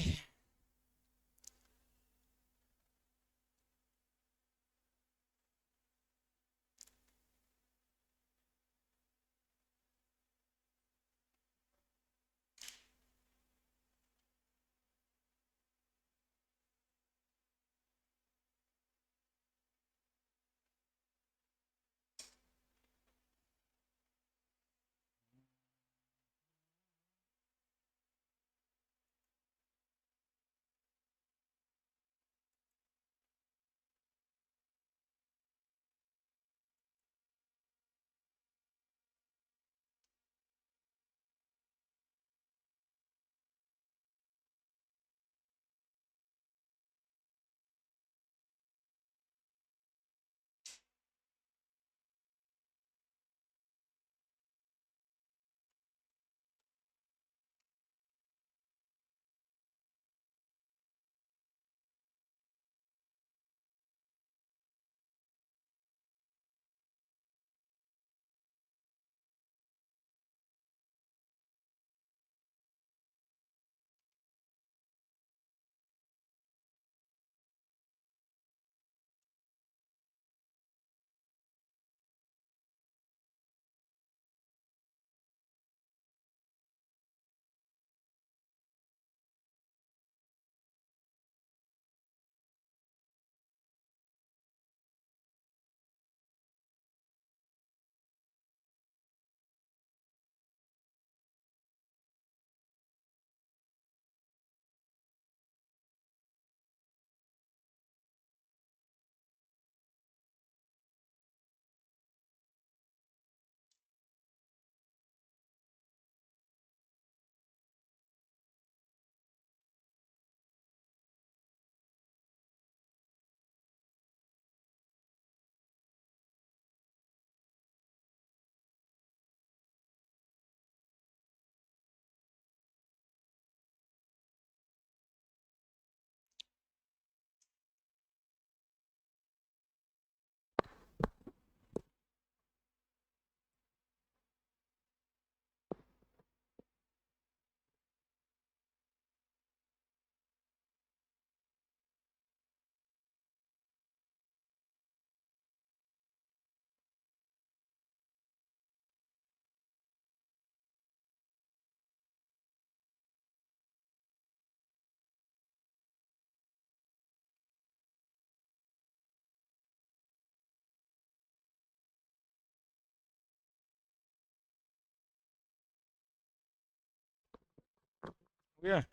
गया?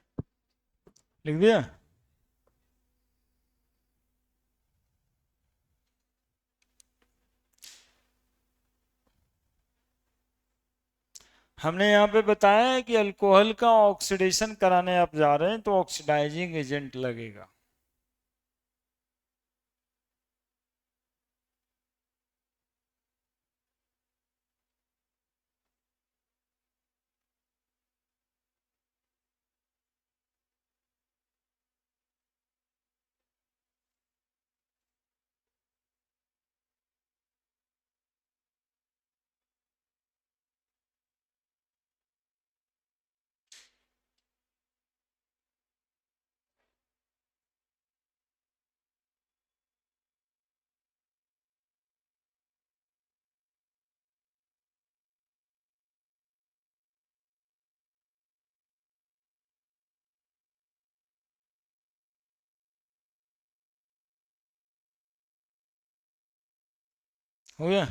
लिख दिया? हमने यहाँ पे बताया है कि अल्कोहल का ऑक्सीडेशन कराने आप जा रहे हैं तो ऑक्सीडाइजिंग एजेंट लगेगा। हो गया?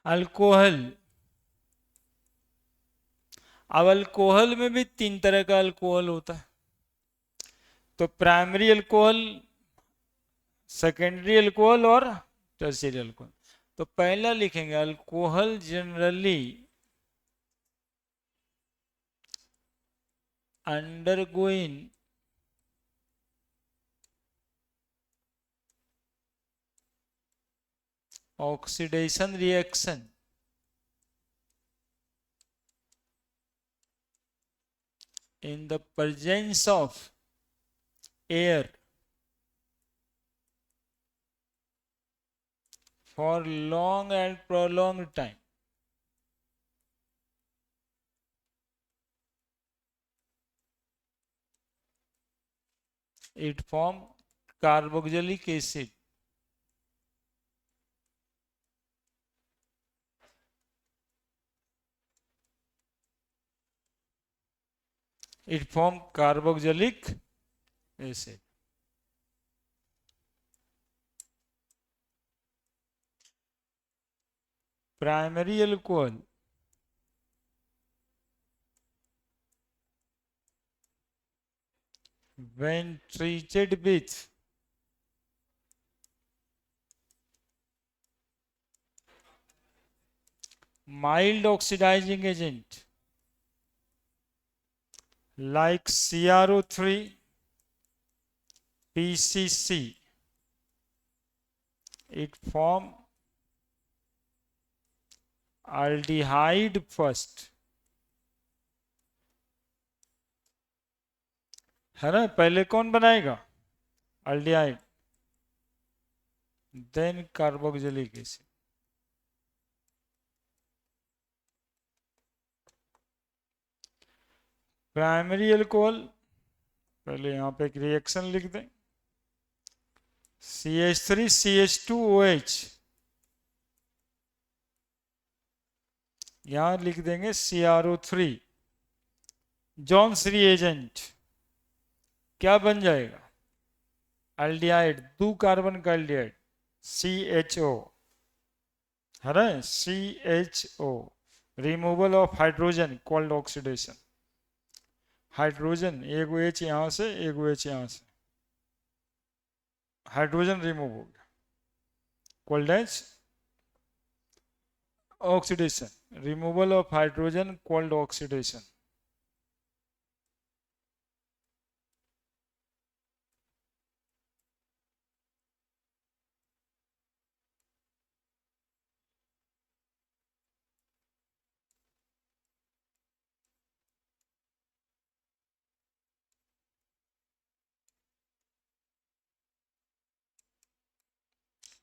अल्कोहल, अब अल्कोहल में भी तीन तरह का अल्कोहल होता है। तो प्राइमरी अल्कोहल, सेकेंडरी अल्कोहल और टर्शियरी अल्कोहल। तो पहला लिखेंगे alcohol generally undergoing oxidation reaction in the presence of air for long and prolonged time. It form carboxylic acid. It form carboxylic acid. Primary alcohol, when treated with mild oxidizing agent like CrO3, PCC, it form aldehyde first, है ना? पहले कौन बनाएगा? aldehyde, then carboxylic acid. Primary alcohol, पहले यहां पे एक reaction लिख दें, CH3CH2OH, यहां लिख देंगे CrO3, जॉन्स रिएजेंट, क्या बन जाएगा? एल्डिहाइड, दो कार्बन का एल्डिहाइड, CHO, है ना? CHO, removal of hydrogen called oxidation. Hydrogen एक OH यहां से, एक OH यहां से, हाइड्रोजन रिमूव हो गया, called as oxidation, removal of hydrogen called oxidation.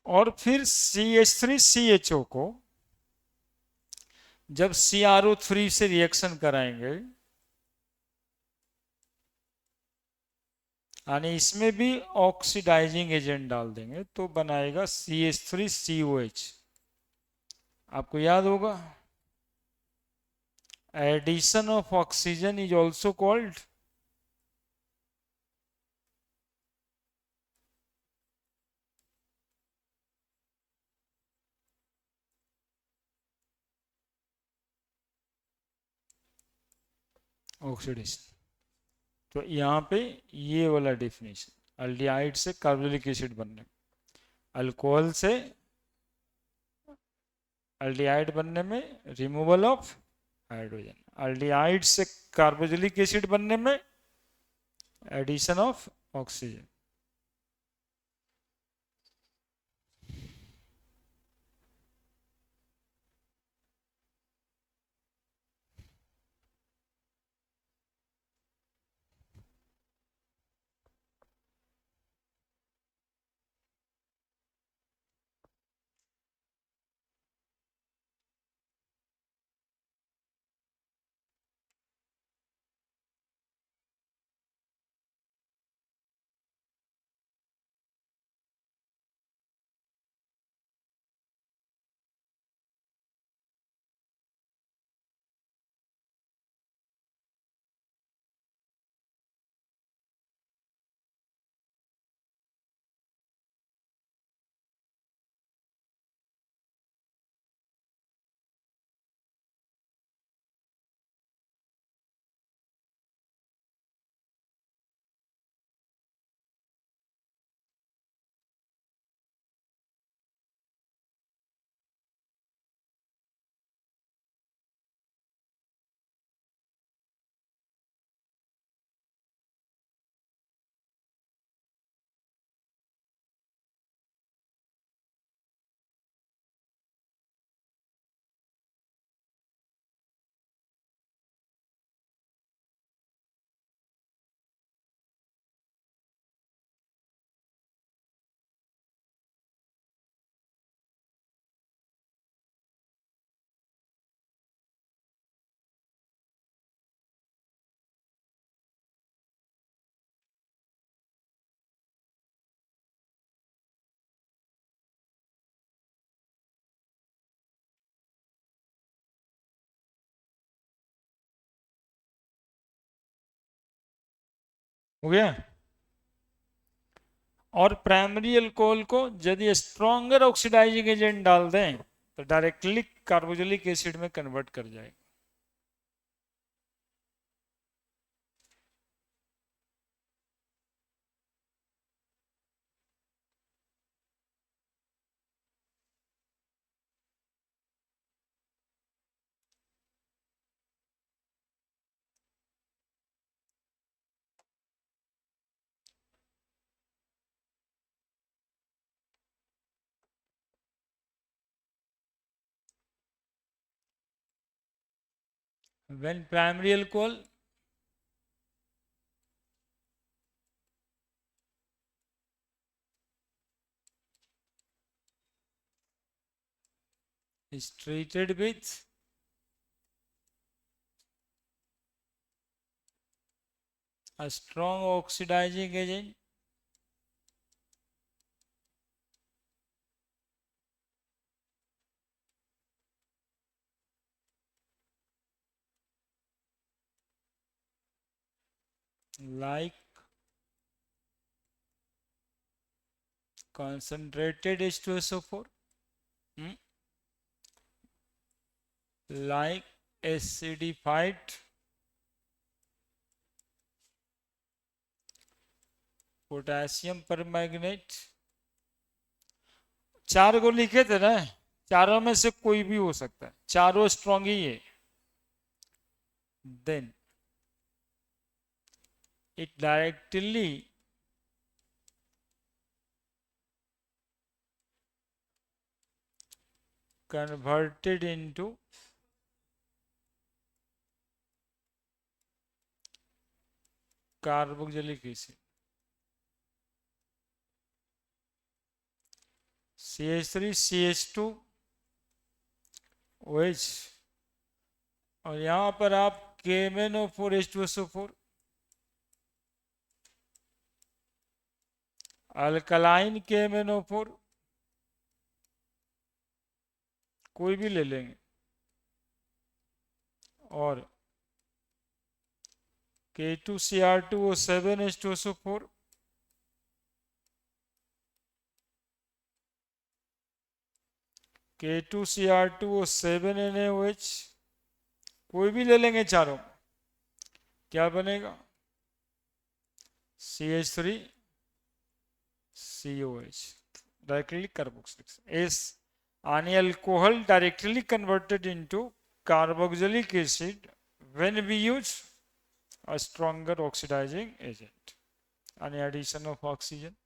और फिर CH3CHO को जब CrO3 से रिएक्शन कराएंगे, यानी इसमें भी ऑक्सीडाइजिंग एजेंट डाल देंगे तो बनाएगा CH3COH। आपको याद होगा, addition of oxygen is also called oxidation. तो यहाँ पे ये वाला डेफिनेशन, अल्डिहाइड से कार्बोक्सिलिक एसिड बनने में, अल्कोहल से अल्डिहाइड बनने में रिमूवल ऑफ हाइड्रोजन, अल्डिहाइड से कार्बोक्सिलिक एसिड बनने में एडिशन ऑफ ऑक्सीजन। हो गया। और प्राइमरी अल्कोहल को यदि स्ट्रॉन्गर ऑक्सीडाइजिंग एजेंट डाल दें तो डायरेक्टली कार्बोक्सिलिक एसिड में कन्वर्ट कर जाएगा। When primary alcohol is treated with a strong oxidizing agent, like concentrated H2SO4, like acidified potassium permanganate. चार को लिखे थे ना, चारों में से कोई भी हो सकता है, चारों स्ट्रॉन्ग ही है। Then it directly converted into carboxylic acid, CH3 CH2 OH, और यहां पर आप KMnO4 H2SO4, अल्कलाइन KMnO4 कोई भी ले लेंगे, और K2Cr2O7 H2SO4, K2Cr2O7 NaOH, कोई भी ले लेंगे चारों। क्या बनेगा? CH3 COH, directly carboxylic S any alcohol directly converted into carboxylic acid when we use a stronger oxidizing agent. Any addition of oxygen?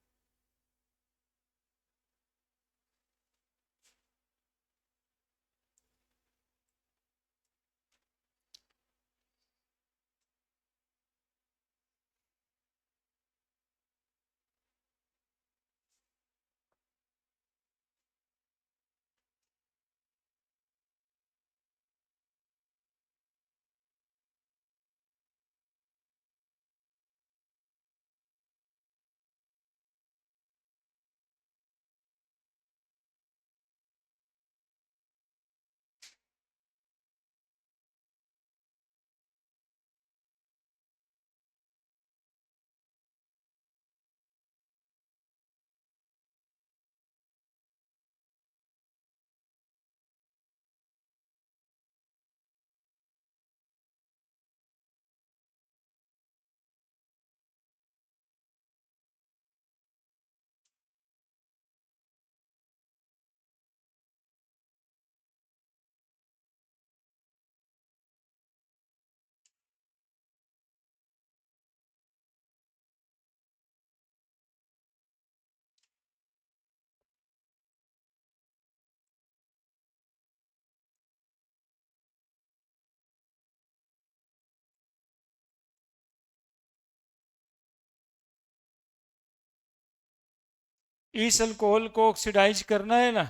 इस अल्कोहल को ऑक्सीडाइज करना है ना,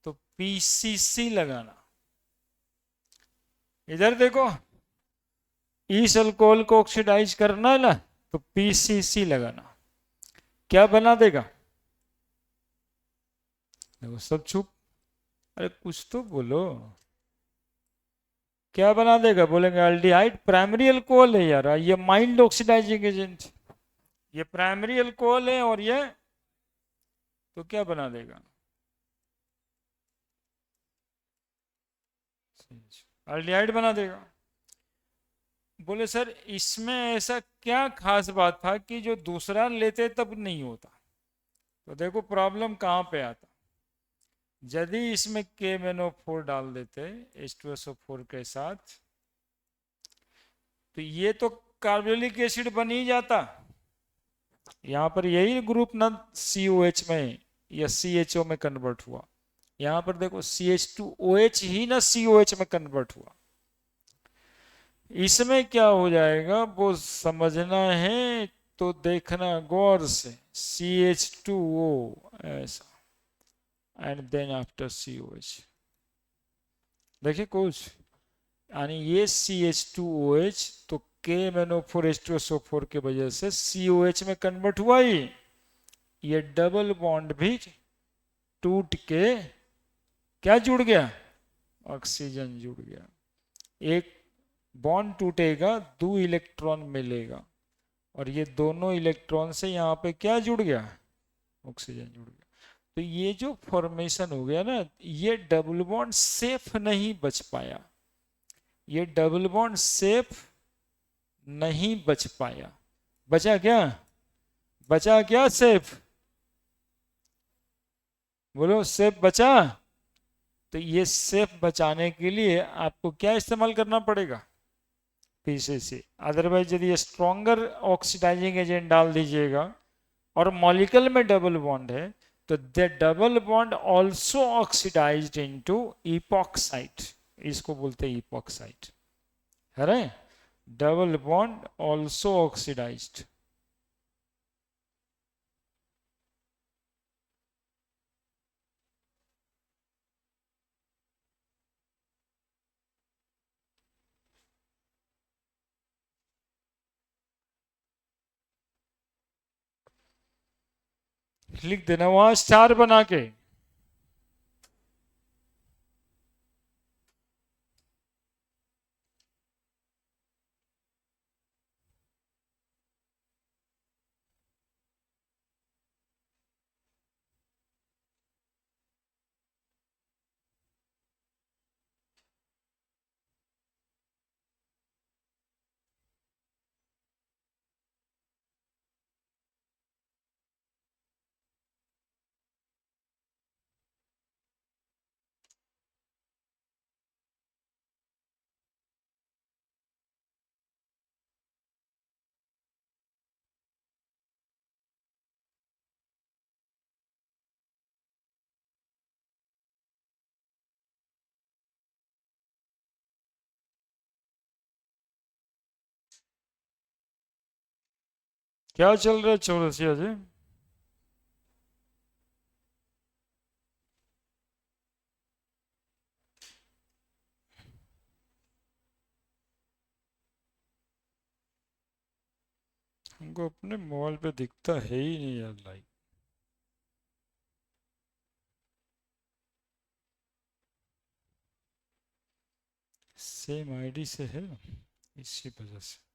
तो PCC लगाना। इधर देखो, इस अल्कोहल को ऑक्सीडाइज करना है ना, तो PCC लगाना। क्या बना देगा? देखो सब चुप, अरे कुछ तो बोलो। क्या बना देगा? बोलेंगे एल्डिहाइड प्राइमरी अल्कोहल है यार, ये माइल्ड ऑक्सीडाइजिंग एजेंट, ये प्राइमरी अल्कोहल है, और ये तो क्या बना देगा? एल्डिहाइड बना देगा। बोले सर इसमें ऐसा क्या खास बात था कि जो दूसरा लेते तब नहीं होता? तो देखो प्रॉब्लम कहाँ पे आता, यदि इसमें KMnO4 डाल देते H2SO4 के साथ, तो ये तो कार्बोलिक एसिड बन ही जाता। यहाँ पर यही ग्रुप ना COH में या CHO में कन्वर्ट हुआ। यहाँ पर देखो CH2OH ही ना COH में कन्वर्ट हुआ। इसमें क्या हो जाएगा वो समझना है, तो देखना गौर से, CH2O ऐसा एंड देन आफ्टर COH। देखिए कुछ, यानी ये CH2OH तो KMnO4H2SO4 के वजह से COH में कन्वर्ट हुआ ही, ये डबल बॉन्ड भी टूट के क्या जुड़ गया? ऑक्सीजन जुड़ गया। एक बॉन्ड टूटेगा, दो इलेक्ट्रॉन मिलेगा, और ये दोनों इलेक्ट्रॉन से यहाँ पे क्या जुड़ गया? ऑक्सीजन जुड़ गया। तो ये जो फॉर्मेशन हो गया ना, ये डबल बॉन्ड सेफ नहीं बच पाया, ये डबल बॉन्ड सेफ नहीं बच पाया। बचा क्या? बचा क्या सेफ? बोलो सेफ बचा। तो ये सेफ बचाने के लिए आपको क्या इस्तेमाल करना पड़ेगा? PCC। अदरवाइज यदि स्ट्रॉन्गर ऑक्सीडाइजिंग एजेंट डाल दीजिएगा और मॉलिक्यूल में डबल बॉन्ड है, तो the double bond also oxidised into epoxide, इसको बोलते हैं इपॉक्साइड, है ना? Double bond also oxidised. लिख देना वहां स्टार बना के। क्या चल रहा है चौरसिया जी? हमको अपने मोबाइल पे दिखता है ही नहीं यार लाइक। सेम आईडी से है, इसी वजह से।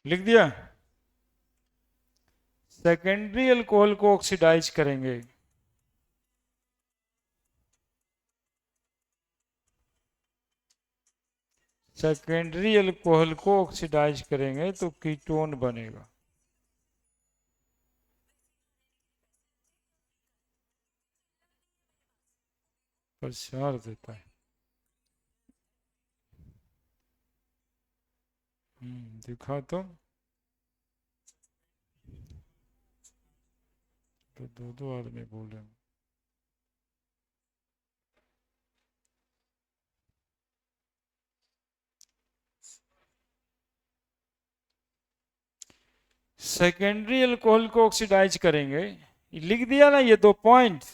लिख दिया। सेकेंडरी अल्कोहल को ऑक्सीडाइज करेंगे। सेकेंडरी अल्कोहल को ऑक्सीडाइज करेंगे तो कीटोन बनेगा। प्रसार देता है। दिखा तो दो दो आदमी बोले। सेकेंडरी अल्कोहल को ऑक्सीडाइज करेंगे, लिख दिया ना ये 2 पॉइंट।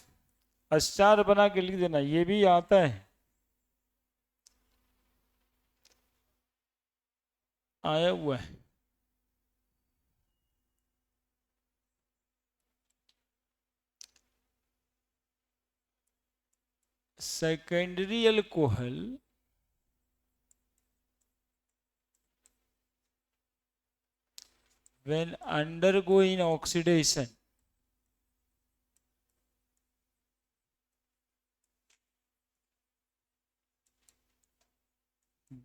स्टार बना के लिख देना, ये भी आता है, आया हुआ है। Secondary alcohol when undergoing oxidation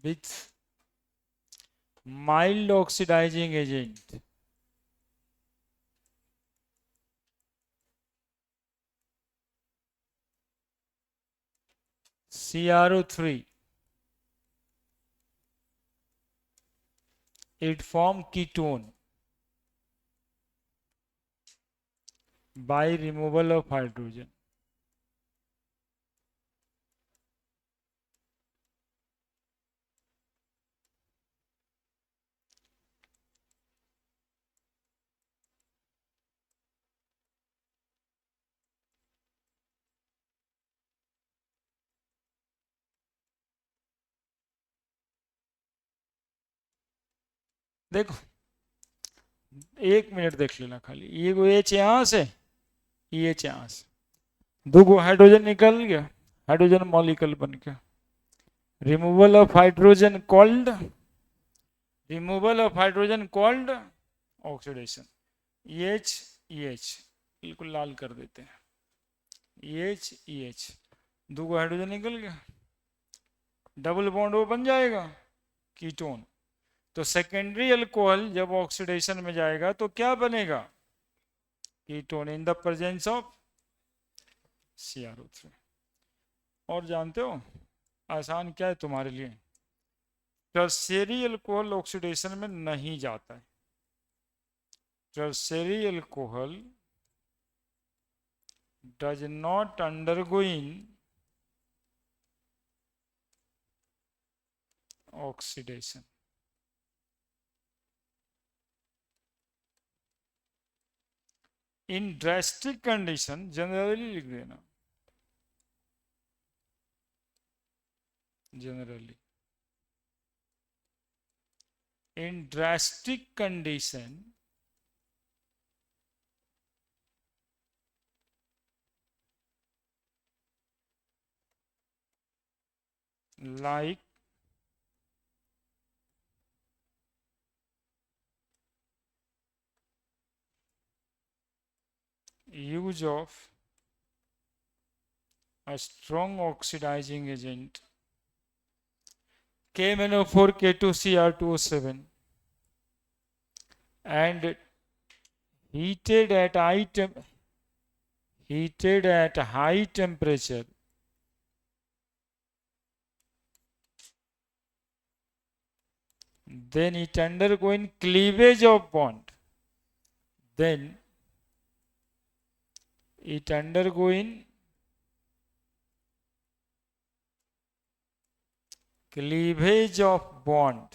with mild oxidizing agent CrO3, it form ketone by removal of hydrogen. देखो 1 मिनट देख लेना खाली, ये को एच यहाँ से, ये एच यहाँ से, दो गो हाइड्रोजन निकल गया, हाइड्रोजन मॉलिक्यूल बन गया। Removal of hydrogen called, removal of hydrogen called oxidation. H H बिल्कुल लाल कर देते हैं, एच एच, दो गो हाइड्रोजन निकल गया, डबल बॉन्ड वो बन जाएगा कीटोन। तो सेकेंडरी अल्कोहल जब ऑक्सीडेशन में जाएगा तो क्या बनेगा? Ketone in the presence of CrO3। और जानते हो आसान क्या है तुम्हारे लिए? टर्शियरी अल्कोहल ऑक्सीडेशन में नहीं जाता है। Tertiary alcohol does not undergoing oxidation. In drastic condition, generally लिख देना, generally in drastic condition like use of a strong oxidizing agent KMnO4 K2Cr2O7 and heated at high temperature, then it undergoing cleavage of bond, then it undergoing cleavage of bond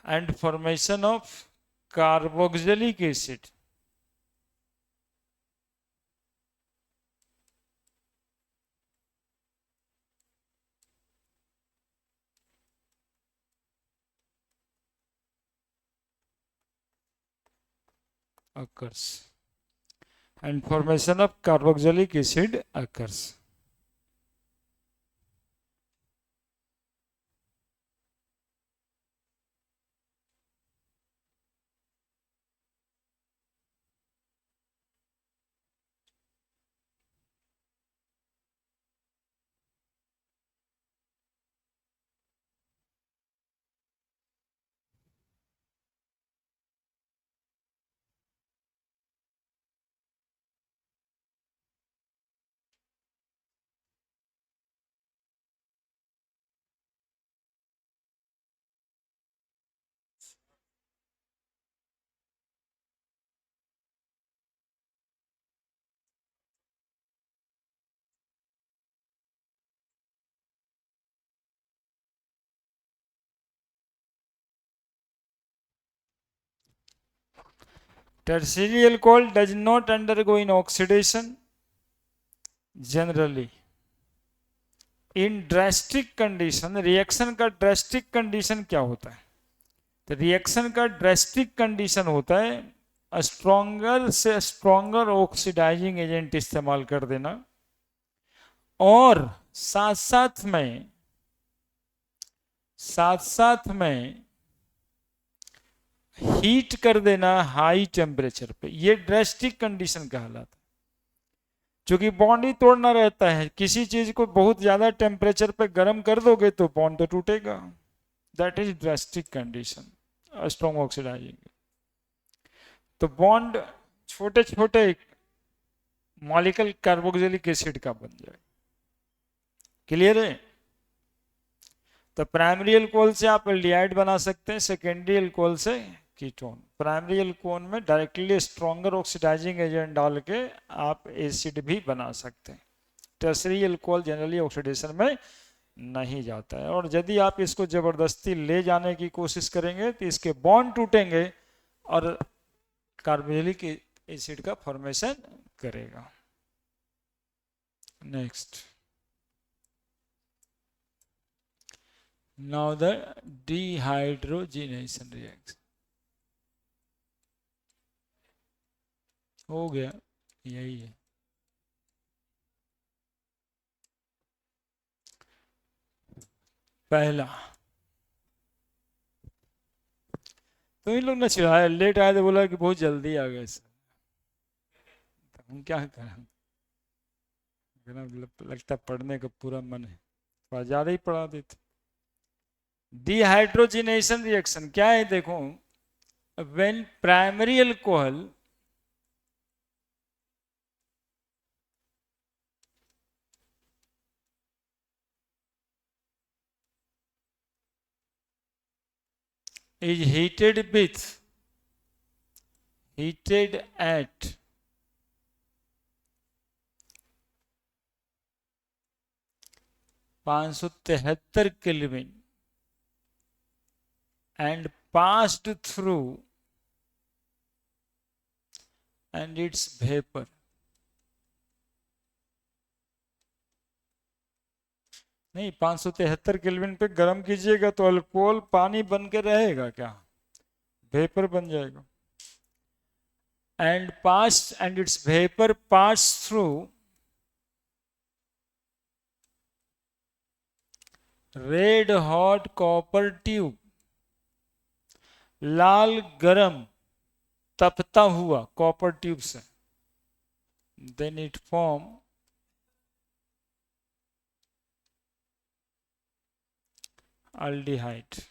and formation of carboxylic acid. Occurs. And formation of carboxylic acid occurs. Tertiary alcohol does not undergo in oxidation generally. In drastic condition, reaction का drastic condition क्या होता है? तो reaction का drastic condition होता है stronger से stronger oxidising agent इस्तेमाल कर देना और साथ साथ में हीट कर देना हाई टेम्परेचर पे। ये ड्रेस्टिक कंडीशन कहलाता है। क्योंकि बॉन्ड ही तोड़ना रहता है, किसी चीज को बहुत ज्यादा टेम्परेचर पे गर्म कर दोगे तो बॉन्ड तो टूटेगा। That is drastic condition strong oxidising. तो बॉन्ड छोटे छोटे मॉलिक्यूल कार्बोक्सिलिक एसिड का बन जाए। क्लियर है? तो प्राइमरी अल्कोहल से आप एल्डिहाइड बना सकते हैं, सेकेंडरी अल्कोहल से कीटोन। प्राइमरी अल्कोहल में डायरेक्टली स्ट्रॉन्गर ऑक्सीडाइजिंग एजेंट डाल के आप एसिड भी बना सकते हैं। टर्सरी अल्कोहल जनरली ऑक्सीडेशन में नहीं जाता है, और यदि आप इसको जबरदस्ती ले जाने की कोशिश करेंगे तो इसके बॉन्ड टूटेंगे और कार्बोक्सिलिक एसिड का फॉर्मेशन करेगा। Next, now the dehydrogenation reaction हो गया, यही है। पहला तो इन लोग ने चिढ़ाया, लेट आए तो बोला कि बहुत जल्दी आ गए सर। तो हम क्या करें, लगता पढ़ने का पूरा मन है, थोड़ा ज्यादा ही पढ़ा देते। डिहाइड्रोजिनेशन रिएक्शन क्या है? देखो, when primary alcohol is heated at 573 kelvin and passed through and its vapor, नहीं 573 केल्विन पे गर्म कीजिएगा तो अल्कोहल पानी बन के रहेगा क्या? वेपर बन जाएगा। and its vapor pass through red hot copper tube लाल गरम तपता हुआ कॉपर ट्यूब से, देन इट फॉर्म अल्डिहाइड।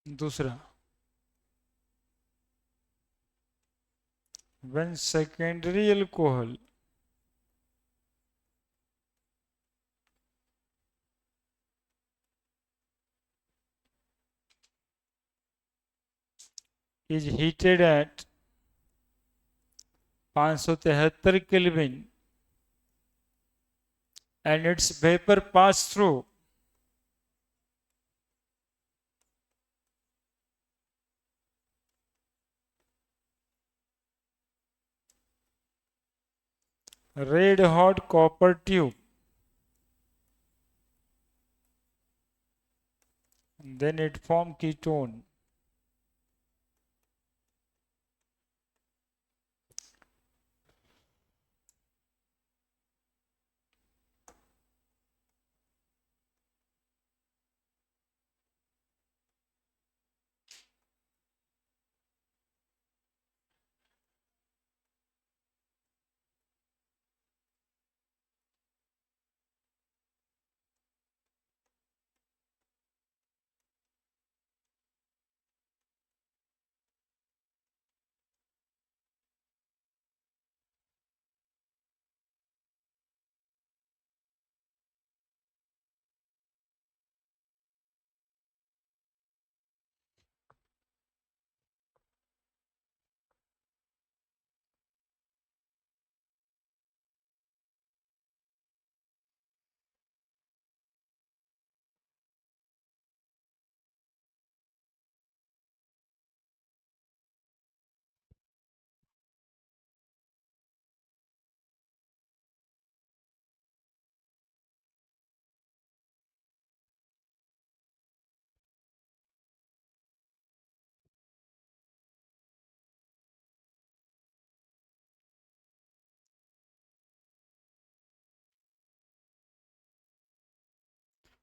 दूसरा, when secondary alcohol is heated at 573 Kelvin and its vapor pass through red hot copper tube, then it form ketone।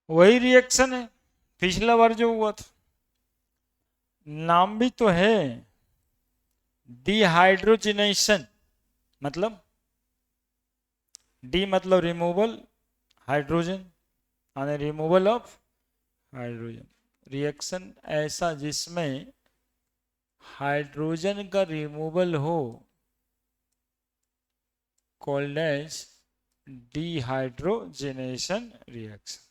वही reaction है पिछला बार जो हुआ था, नाम भी तो है डिहाइड्रोजिनेशन। मतलब डी मतलब रिमूवल हाइड्रोजन यानी रिमूवल ऑफ हाइड्रोजन। रिएक्शन ऐसा जिसमें हाइड्रोजन का रिमूवल हो कॉल्ड एज डिहाइड्रोजिनेशन रिएक्शन।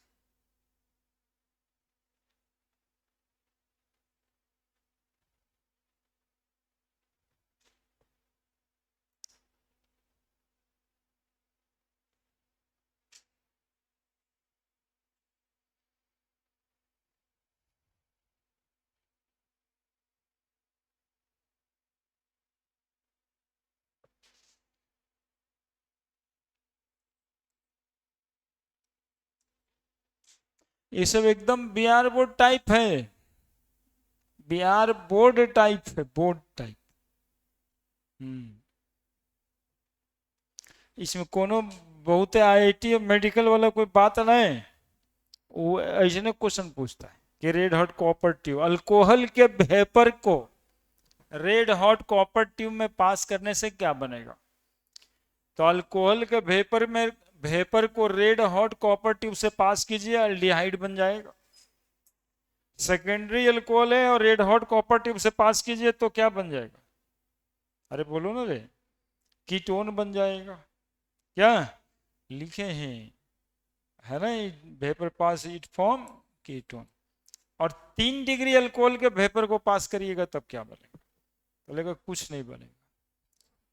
ये सब एकदम बीआर बोर्ड टाइप है, बीआर बोर्ड टाइप है, बोर्ड टाइप। इसमें कोनो बहुत आईआईटी और मेडिकल वाला कोई बात नहीं, वो ऐसे क्वेश्चन पूछता है कि red hot copper tube alcohol के वेपर को रेड हॉट कॉपर ट्यूब में पास करने से क्या बनेगा। तो अल्कोहल के वेपर को रेड हॉट कॉपर ट्यूब से पास कीजिए, अल्डिहाइड बन जाएगा। सेकेंडरी अल्कोहल है और रेड हॉट कॉपर ट्यूब से पास कीजिए तो क्या बन जाएगा, अरे बोलो ना रे, कीटोन बन जाएगा। क्या लिखे हैं, है ना, vapour pass it form ketone. और 3 डिग्री अल्कोहल के वेपर को पास करिएगा तब क्या बनेगा, बोलेगा कुछ नहीं बनेगा।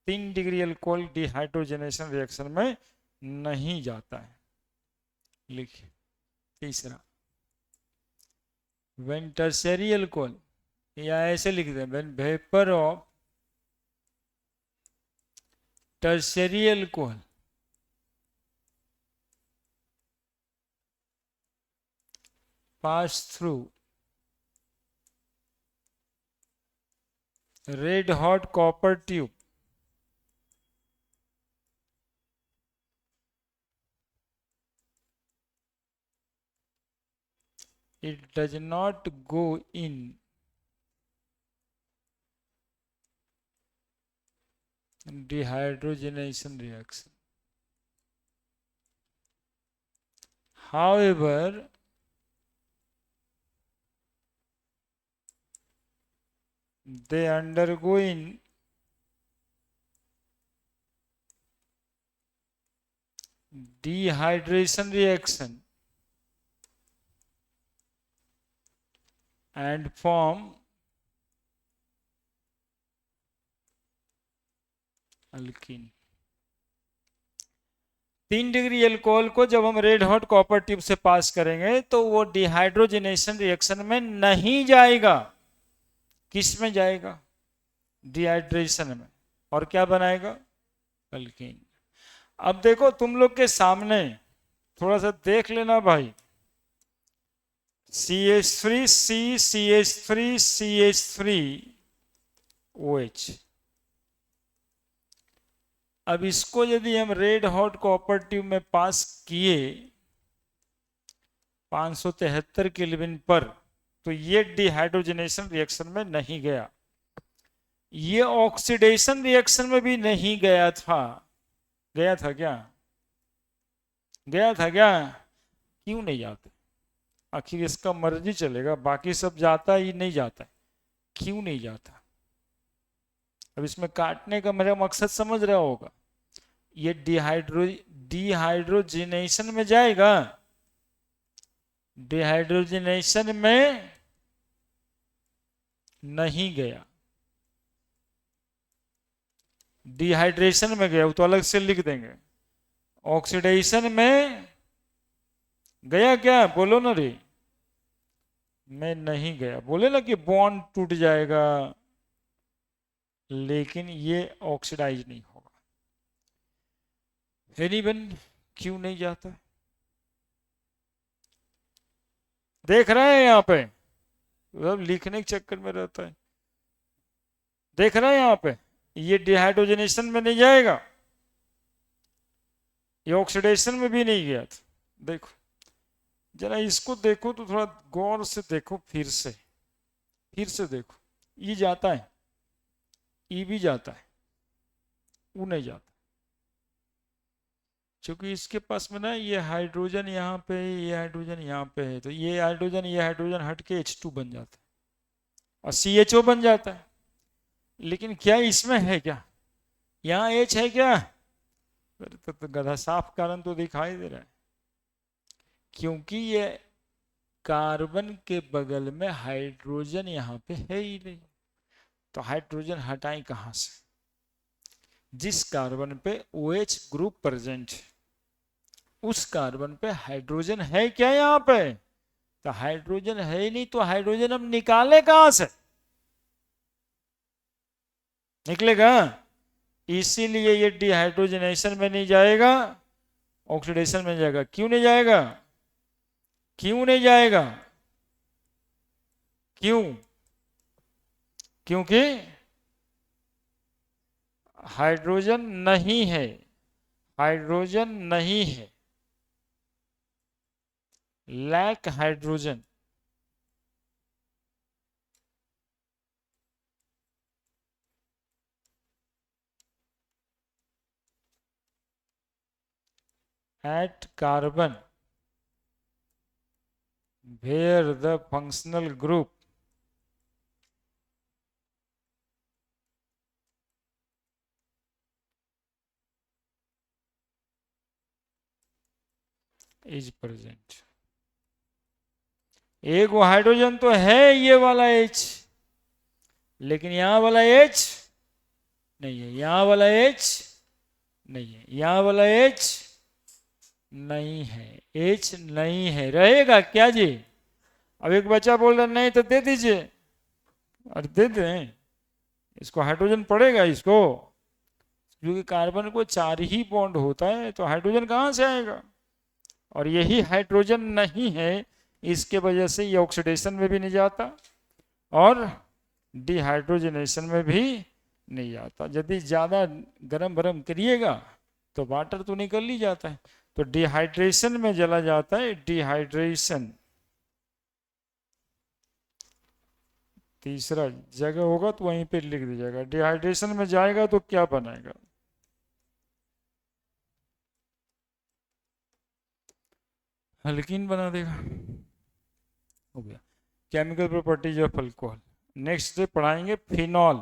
3 डिग्री अल्कोहल डिहाइड्रोजनेशन रिएक्शन में नहीं जाता है। लिखिए तीसरा, व्हेन टर्शियरी अल्कोहल, या ऐसे लिख दें, when vapour of tertiary alcohol pass through red hot copper tube, it does not go in dehydrogenation reaction. However, they undergo in dehydration reaction and form alkyne. 3 degree alcohol को जब हम red hot copper tube से पास करेंगे तो वो dehydrogenation reaction में नहीं जाएगा। किस में जाएगा? डिहाइड्रेशन में। और क्या बनाएगा? अल्कीन। अब देखो तुम लोग के सामने थोड़ा सा देख लेना भाई, CH3 C CH3 CH3 OH। अब इसको यदि हम रेड हॉट कॉपर ट्यूब में पास किए 573 केल्विन पर, तो ये डिहाइड्रोजनेशन रिएक्शन में नहीं गया, ये ऑक्सीडेशन रिएक्शन में भी नहीं गया था। गया था क्या? गया था क्या? क्यों नहीं जाता? आखिर इसका मर्जी चलेगा, बाकी सब जाता ही नहीं जाता, क्यों नहीं जाता? अब इसमें काटने का मेरा मकसद समझ रहा होगा। ये डिहाइड्रोजनेशन में जाएगा, डिहाइड्रोजनेशन में नहीं गया, डिहाइड्रेशन में गया, वो तो अलग से लिख देंगे। ऑक्सीडेशन में गया क्या? बोलो ना रे। में नहीं गया। बोले ना कि बॉन्ड टूट जाएगा, लेकिन ये ऑक्सीडाइज नहीं होगा। एनीवन क्यों नहीं जाता? देख रहे हैं यहाँ पे, मतलब लिखने के चक्कर में रहता है। देख रहे हैं यहाँ पे, ये डिहाइड्रोजनेशन में नहीं जाएगा, ये ऑक्सीडेशन में भी नहीं गया था। देखो जरा इसको देखो तो थोड़ा गौर से देखो, फिर से देखो। ये जाता है, ई भी जाता है, वो नहीं जाता, क्योंकि इसके पास में ना ये हाइड्रोजन यहाँ पे, ये हाइड्रोजन यहाँ पे है, तो ये हाइड्रोजन हट के H2 बन जाता है और CHO बन जाता है। लेकिन क्या इसमें है क्या? यहाँ H है क्या? तो गधा साफ कारण तो दिखाई दे रहा है, क्योंकि ये कार्बन के बगल में हाइड्रोजन यहाँ पे है ही नहीं। तो हाइड्रोजन हटाएं कहां से? जिस कार्बन पे OH ग्रुप प्रेजेंट है, उस कार्बन पे हाइड्रोजन है क्या यहाँ पे? तो हाइड्रोजन है ही नहीं, तो हाइड्रोजन हम निकाले कहां से? निकलेगा। इसीलिए ये डिहाइड्रोजनेशन में नहीं जाएगा, ऑक्सीडेशन में जाएगा। क्यों नहीं जाएगा? क्यों नहीं जाएगा? क्यों? क्योंकि हाइड्रोजन नहीं है, हाइड्रोजन नहीं है, lack hydrogen. at carbon where the functional group is present। एक वो हाइड्रोजन तो है, ये वाला H, लेकिन यहां वाला H नहीं है, यहाँ वाला H नहीं है, यहाँ वाला H नहीं है, H नहीं है, रहेगा क्या जी? अब एक बच्चा बोल रहा नहीं तो दे दीजिए, और दे दें इसको, हाइड्रोजन पड़ेगा इसको, क्योंकि कार्बन को 4 ही बॉन्ड होता है, तो हाइड्रोजन कहाँ से आएगा? और यही हाइड्रोजन नहीं है, इसके वजह से ये ऑक्सीडेशन में भी नहीं जाता और डिहाइड्रोजनेशन में भी नहीं जाता। यदि ज़्यादा गरम भरम करिएगा तो वाटर तो निकल ही जाता है, तो डिहाइड्रेशन में चला जाता है, डिहाइड्रेशन। तीसरा जगह होगा तो वहीं पे लिख दीजिएगा, डिहाइड्रेशन में जाएगा तो क्या बनाएगा? अल्कीन बना देगा। हो गया chemical properties of alcohol. Next day पढ़ाएंगे फिनॉल।